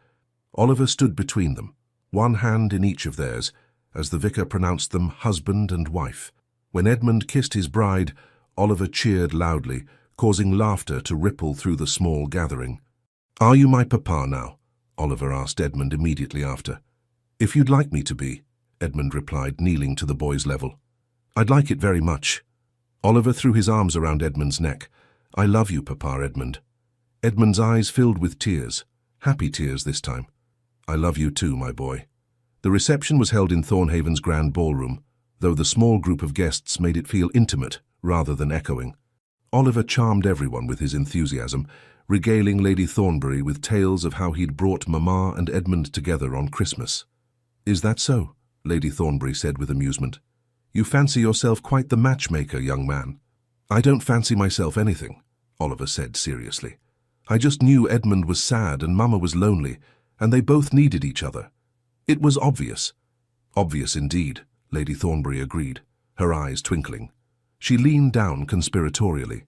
Oliver stood between them, one hand in each of theirs, as the vicar pronounced them husband and wife. When Edmund kissed his bride, Oliver cheered loudly, causing laughter to ripple through the small gathering. "Are you my papa now?" Oliver asked Edmund immediately after. "If you'd like me to be," Edmund replied, kneeling to the boy's level. "I'd like it very much." Oliver threw his arms around Edmund's neck. "I love you, Papa Edmund." Edmund's eyes filled with tears, happy tears this time. "I love you too, my boy." The reception was held in Thornhaven's grand ballroom, though the small group of guests made it feel intimate rather than echoing. Oliver charmed everyone with his enthusiasm, regaling Lady Thornbury with tales of how he'd brought Mamma and Edmund together on Christmas. "Is that so?" Lady Thornbury said with amusement. "You fancy yourself quite the matchmaker, young man." "I don't fancy myself anything," Oliver said seriously. "I just knew Edmund was sad and Mamma was lonely, and they both needed each other. It was obvious." "Obvious indeed," Lady Thornbury agreed, her eyes twinkling. She leaned down conspiratorially.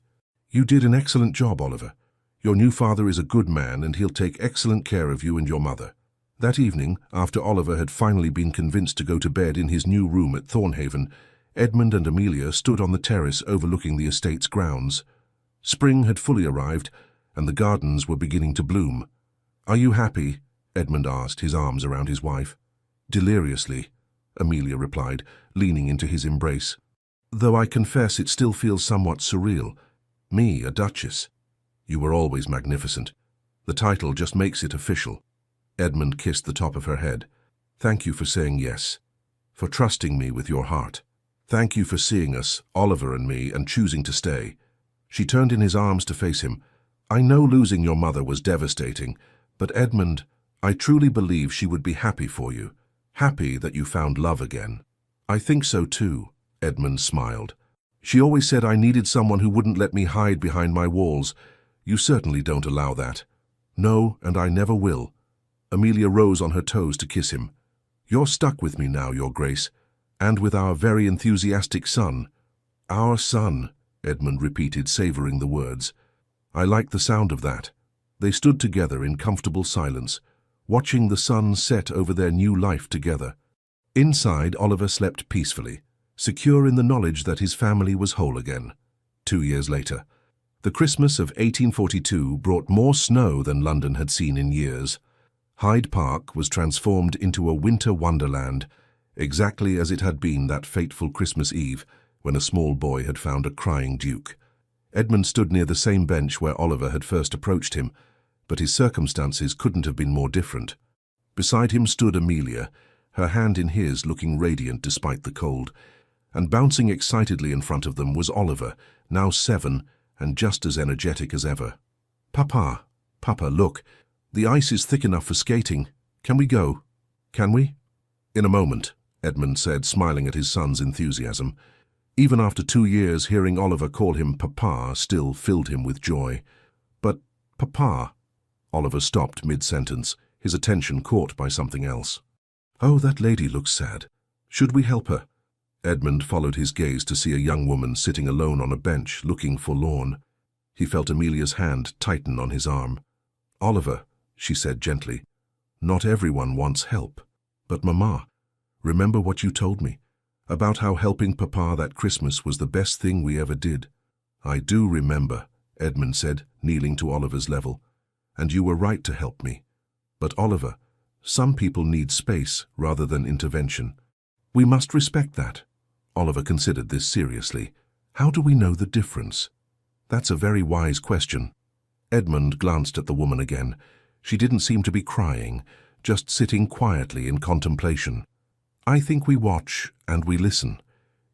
"You did an excellent job, Oliver. Your new father is a good man and he'll take excellent care of you and your mother." That evening, after Oliver had finally been convinced to go to bed in his new room at Thornhaven, Edmund and Amelia stood on the terrace overlooking the estate's grounds. Spring had fully arrived, and the gardens were beginning to bloom. "Are you happy?" Edmund asked, his arms around his wife. "Deliriously," Amelia replied, leaning into his embrace. "Though I confess it still feels somewhat surreal. Me, a duchess. You were always magnificent. The title just makes it official." Edmund kissed the top of her head. "Thank you for saying yes, for trusting me with your heart. Thank you for seeing us, Oliver and me, and choosing to stay." She turned in his arms to face him. "I know losing your mother was devastating, but Edmund, I truly believe she would be happy for you, happy that you found love again." "I think so too," Edmund smiled. "She always said I needed someone who wouldn't let me hide behind my walls. You certainly don't allow that." "No, and I never will." Amelia rose on her toes to kiss him. "You're stuck with me now, Your Grace, and with our very enthusiastic son." "Our son," Edmund repeated, savouring the words. "I like the sound of that." They stood together in comfortable silence, watching the sun set over their new life together. Inside, Oliver slept peacefully, secure in the knowledge that his family was whole again. 2 years later, the Christmas of 1842 brought more snow than London had seen in years. Hyde Park was transformed into a winter wonderland, exactly as it had been that fateful Christmas Eve when a small boy had found a crying duke. Edmund stood near the same bench where Oliver had first approached him, but his circumstances couldn't have been more different. Beside him stood Amelia, her hand in his, looking radiant despite the cold, and bouncing excitedly in front of them was Oliver, now 7 and just as energetic as ever. "Papa, Papa, look. The ice is thick enough for skating. Can we go?" "Can we?" "In a moment," Edmund said, smiling at his son's enthusiasm. Even after 2 years, hearing Oliver call him Papa still filled him with joy. "But, Papa—" Oliver stopped mid-sentence, his attention caught by something else. "Oh, that lady looks sad. Should we help her?" Edmund followed his gaze to see a young woman sitting alone on a bench, looking forlorn. He felt Amelia's hand tighten on his arm. "Oliver," she said gently, "not everyone wants help. But Mamma, remember what you told me, about how helping Papa that Christmas was the best thing we ever did." "I do remember," Edmund said, kneeling to Oliver's level. "And you were right to help me. But Oliver, some people need space rather than intervention. We must respect that." Oliver considered this seriously. "How do we know the difference?" "That's a very wise question." Edmund glanced at the woman again. She didn't seem to be crying, just sitting quietly in contemplation. "I think we watch and we listen.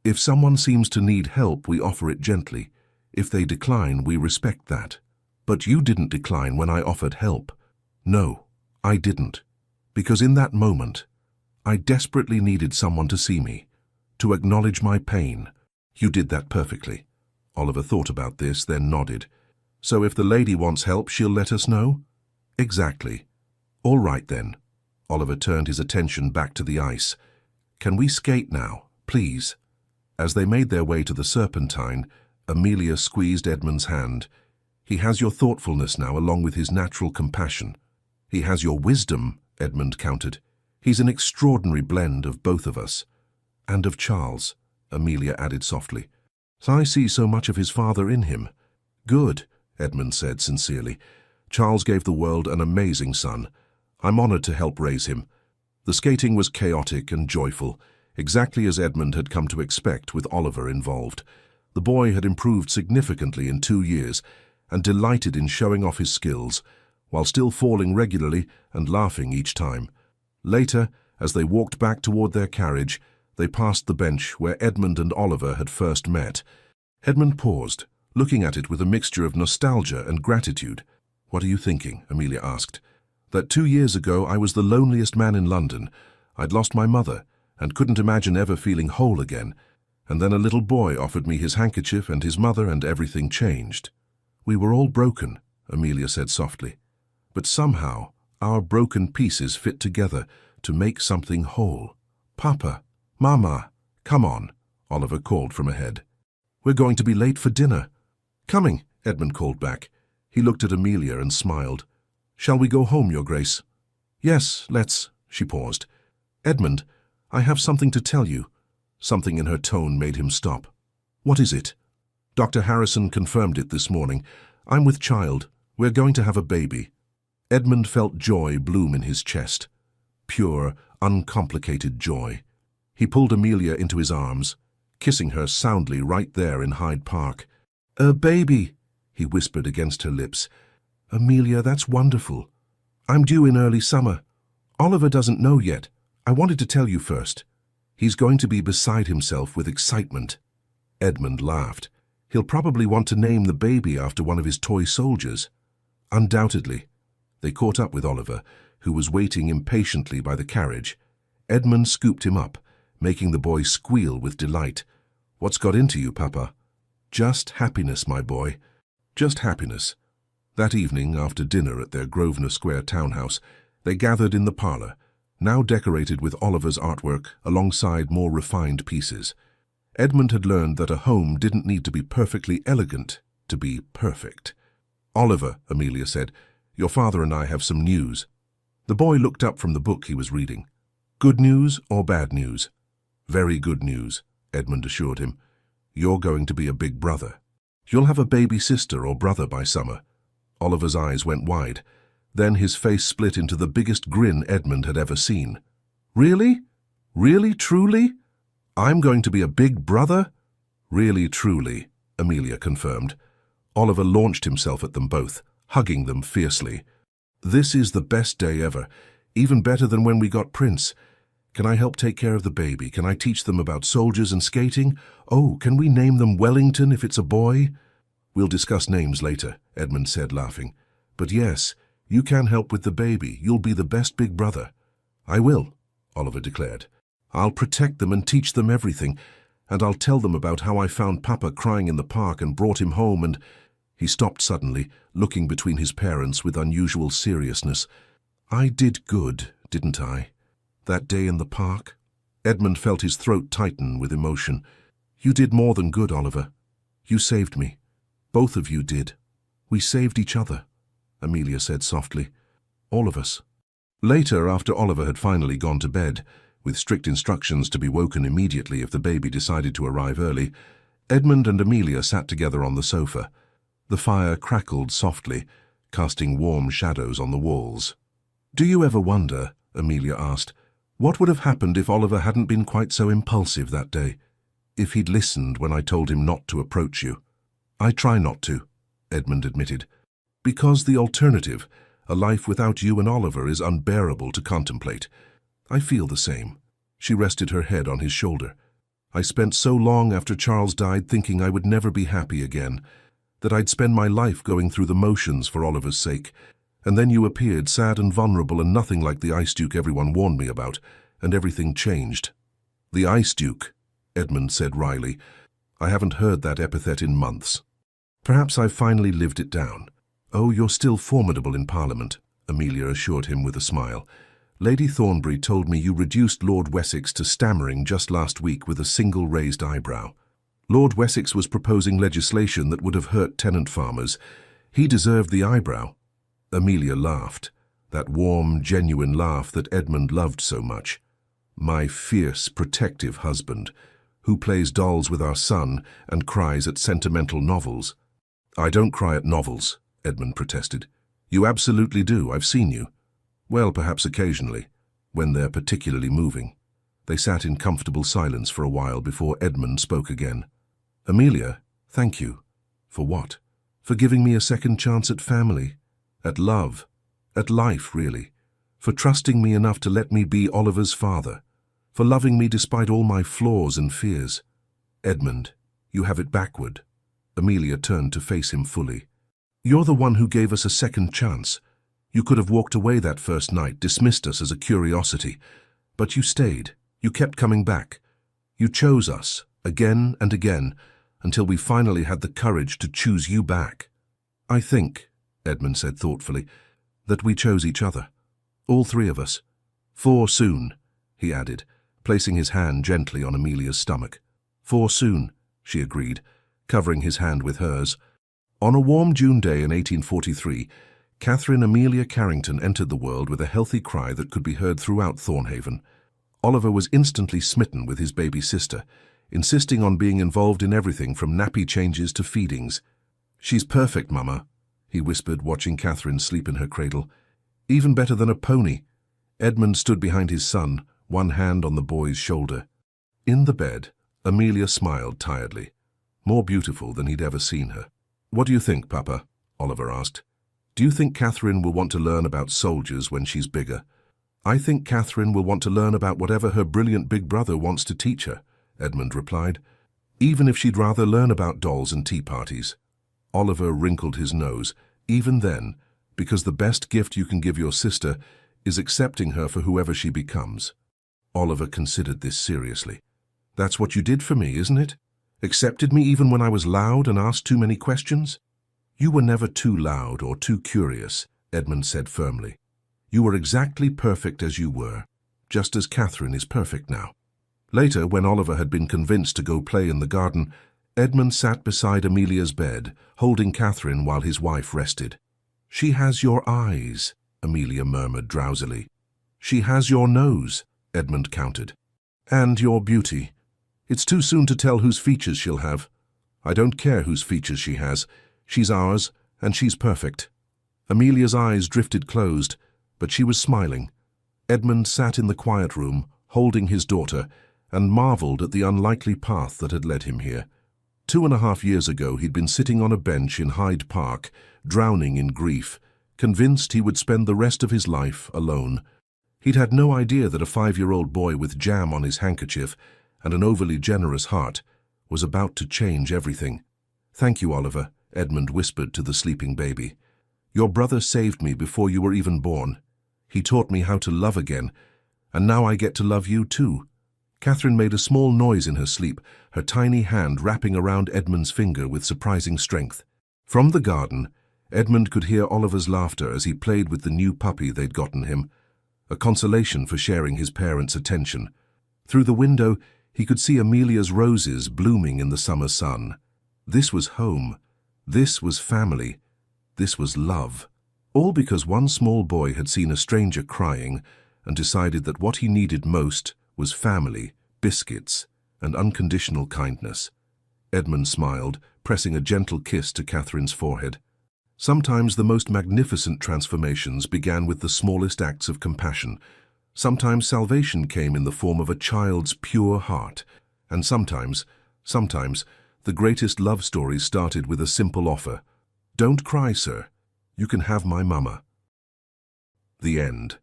If someone seems to need help, we offer it gently. If they decline, we respect that. But you didn't decline when I offered help. No, I didn't. Because in that moment, I desperately needed someone to see me, to acknowledge my pain. You did that perfectly. Oliver thought about this, then nodded. So if the lady wants help, she'll let us know? Exactly. All right then. Oliver turned his attention back to the ice. Can we skate now, please? As they made their way to the Serpentine, Amelia squeezed Edmund's hand. He has your thoughtfulness now, along with his natural compassion. He has your wisdom, Edmund countered. He's an extraordinary blend of both of us. And of Charles, Amelia added softly. I see so much of his father in him. Good, Edmund said sincerely. Charles gave the world an amazing son. I'm honored to help raise him. The skating was chaotic and joyful, exactly as Edmund had come to expect with Oliver involved. The boy had improved significantly in 2 years and delighted in showing off his skills, while still falling regularly and laughing each time. Later, as they walked back toward their carriage, they passed the bench where Edmund and Oliver had first met. Edmund paused, looking at it with a mixture of nostalgia and gratitude. What are you thinking? Amelia asked. That 2 years ago I was the loneliest man in London. I'd lost my mother and couldn't imagine ever feeling whole again. And then a little boy offered me his handkerchief and his mother, and everything changed. We were all broken, Amelia said softly. But somehow our broken pieces fit together to make something whole. Papa, Mama, come on, Oliver called from ahead. We're going to be late for dinner. Coming, Edmund called back. He looked at Amelia and smiled. Shall we go home, Your Grace? Yes, let's, she paused. Edmund, I have something to tell you. Something in her tone made him stop. What is it? Dr. Harrison confirmed it this morning. I'm with child. We're going to have a baby. Edmund felt joy bloom in his chest. Pure, uncomplicated joy. He pulled Amelia into his arms, kissing her soundly right there in Hyde Park. A baby, he whispered against her lips. Amelia, that's wonderful. I'm due in early summer. Oliver doesn't know yet. I wanted to tell you first. He's going to be beside himself with excitement. Edmund laughed. He'll probably want to name the baby after one of his toy soldiers. Undoubtedly. They caught up with Oliver, who was waiting impatiently by the carriage. Edmund scooped him up, making the boy squeal with delight. What's got into you, Papa? Just happiness, my boy. Just happiness. That evening, after dinner at their Grosvenor Square townhouse, they gathered in the parlour, now decorated with Oliver's artwork alongside more refined pieces. Edmund had learned that a home didn't need to be perfectly elegant to be perfect. Oliver, Amelia said, your father and I have some news. The boy looked up from the book he was reading. Good news or bad news? Very good news, Edmund assured him. You're going to be a big brother. You'll have a baby sister or brother by summer. Oliver's eyes went wide. Then his face split into the biggest grin Edmund had ever seen. Really? Really, truly? I'm going to be a big brother? Really, truly, Amelia confirmed. Oliver launched himself at them both, hugging them fiercely. This is the best day ever, even better than when we got Prince. Can I help take care of the baby? Can I teach them about soldiers and skating? Oh, can we name them Wellington if it's a boy? We'll discuss names later, Edmund said, laughing. But yes, you can help with the baby. You'll be the best big brother. I will, Oliver declared. I'll protect them and teach them everything, and I'll tell them about how I found Papa crying in the park and brought him home and— He stopped suddenly, looking between his parents with unusual seriousness. I did good, didn't I? That day in the park? Edmund felt his throat tighten with emotion. You did more than good, Oliver. You saved me. Both of you did. We saved each other, Amelia said softly. All of us. Later, after Oliver had finally gone to bed, with strict instructions to be woken immediately if the baby decided to arrive early, Edmund and Amelia sat together on the sofa. The fire crackled softly, casting warm shadows on the walls. Do you ever wonder, Amelia asked, what would have happened if Oliver hadn't been quite so impulsive that day? If he'd listened when I told him not to approach you? I try not to, Edmund admitted. Because the alternative, a life without you and Oliver, is unbearable to contemplate. I feel the same. She rested her head on his shoulder. I spent so long after Charles died thinking I would never be happy again, that I'd spend my life going through the motions for Oliver's sake. And then you appeared, sad and vulnerable and nothing like the Ice Duke everyone warned me about, and everything changed." "The Ice Duke," Edmund said wryly. "I haven't heard that epithet in months. Perhaps I've finally lived it down." "Oh, you're still formidable in Parliament," Amelia assured him with a smile. "Lady Thornbury told me you reduced Lord Wessex to stammering just last week with a single raised eyebrow. Lord Wessex was proposing legislation that would have hurt tenant farmers. He deserved the eyebrow." Amelia laughed, that warm, genuine laugh that Edmund loved so much. "My fierce, protective husband, who plays dolls with our son and cries at sentimental novels." "I don't cry at novels," Edmund protested. "You absolutely do, I've seen you." "Well, perhaps occasionally, when they're particularly moving." They sat in comfortable silence for a while before Edmund spoke again. "Amelia, thank you." "For what?" "For giving me a second chance at family, at love, at life, really. For trusting me enough to let me be Oliver's father. For loving me despite all my flaws and fears." "Edmund, you have it backward." Amelia turned to face him fully. "You're the one who gave us a second chance. You could have walked away that first night, dismissed us as a curiosity. But you stayed. You kept coming back. You chose us, again and again, until we finally had the courage to choose you back." "I think," Edmund said thoughtfully, "that we chose each other. All three of us. For soon," he added, placing his hand gently on Amelia's stomach. "For soon," she agreed, covering his hand with hers. On a warm June day in 1843, Catherine Amelia Carrington entered the world with a healthy cry that could be heard throughout Thornhaven. Oliver was instantly smitten with his baby sister, insisting on being involved in everything from nappy changes to feedings. "She's perfect, Mama," he whispered, watching Catherine sleep in her cradle. "Even better than a pony." Edmund stood behind his son, one hand on the boy's shoulder. In the bed, Amelia smiled tiredly, more beautiful than he'd ever seen her. "What do you think, Papa?" Oliver asked. "Do you think Catherine will want to learn about soldiers when she's bigger?" "I think Catherine will want to learn about whatever her brilliant big brother wants to teach her," Edmund replied, "even if she'd rather learn about dolls and tea parties." Oliver wrinkled his nose. "Even then, because the best gift you can give your sister is accepting her for whoever she becomes." Oliver considered this seriously. "That's what you did for me, isn't it? Accepted me even when I was loud and asked too many questions?" "You were never too loud or too curious," Edmund said firmly. "You were exactly perfect as you were, just as Catherine is perfect now." Later, when Oliver had been convinced to go play in the garden, Edmund sat beside Amelia's bed, holding Catherine while his wife rested. "She has your eyes," Amelia murmured drowsily. "She has your nose," Edmund countered. "And your beauty. It's too soon to tell whose features she'll have. I don't care whose features she has. She's ours, and she's perfect." Amelia's eyes drifted closed, but she was smiling. Edmund sat in the quiet room, holding his daughter, and marveled at the unlikely path that had led him here. 2.5 years ago, he'd been sitting on a bench in Hyde Park, drowning in grief, convinced he would spend the rest of his life alone. He'd had no idea that a 5-year-old boy with jam on his handkerchief and an overly generous heart was about to change everything. "Thank you, Oliver," Edmund whispered to the sleeping baby. "Your brother saved me before you were even born. He taught me how to love again, and now I get to love you too." Catherine made a small noise in her sleep, her tiny hand wrapping around Edmund's finger with surprising strength. From the garden, Edmund could hear Oliver's laughter as he played with the new puppy they'd gotten him, a consolation for sharing his parents' attention. Through the window, he could see Amelia's roses blooming in the summer sun. This was home. This was family. This was love. All because one small boy had seen a stranger crying and decided that what he needed most was family, biscuits, and unconditional kindness. Edmund smiled, pressing a gentle kiss to Catherine's forehead. Sometimes the most magnificent transformations began with the smallest acts of compassion. Sometimes salvation came in the form of a child's pure heart. And sometimes, the greatest love stories started with a simple offer. "Don't cry, sir. You can have my mama." The end.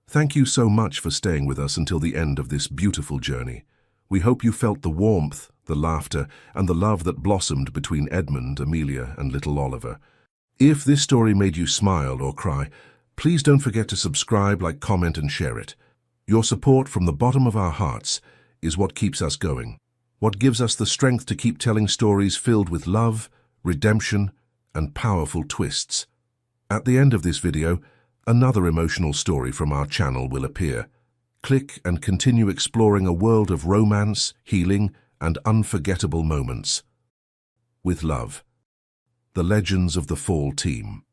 Thank you so much for staying with us until the end of this beautiful journey. We hope you felt the warmth, the laughter, and the love that blossomed between Edmund, Amelia, and little Oliver. If this story made you smile or cry, please don't forget to subscribe, like, comment, and share it. Your support from the bottom of our hearts is what keeps us going, what gives us the strength to keep telling stories filled with love, redemption, and powerful twists. At the end of this video, another emotional story from our channel will appear. Click and continue exploring a world of romance, healing, and unforgettable moments. With love, The Legends of the Fall Team.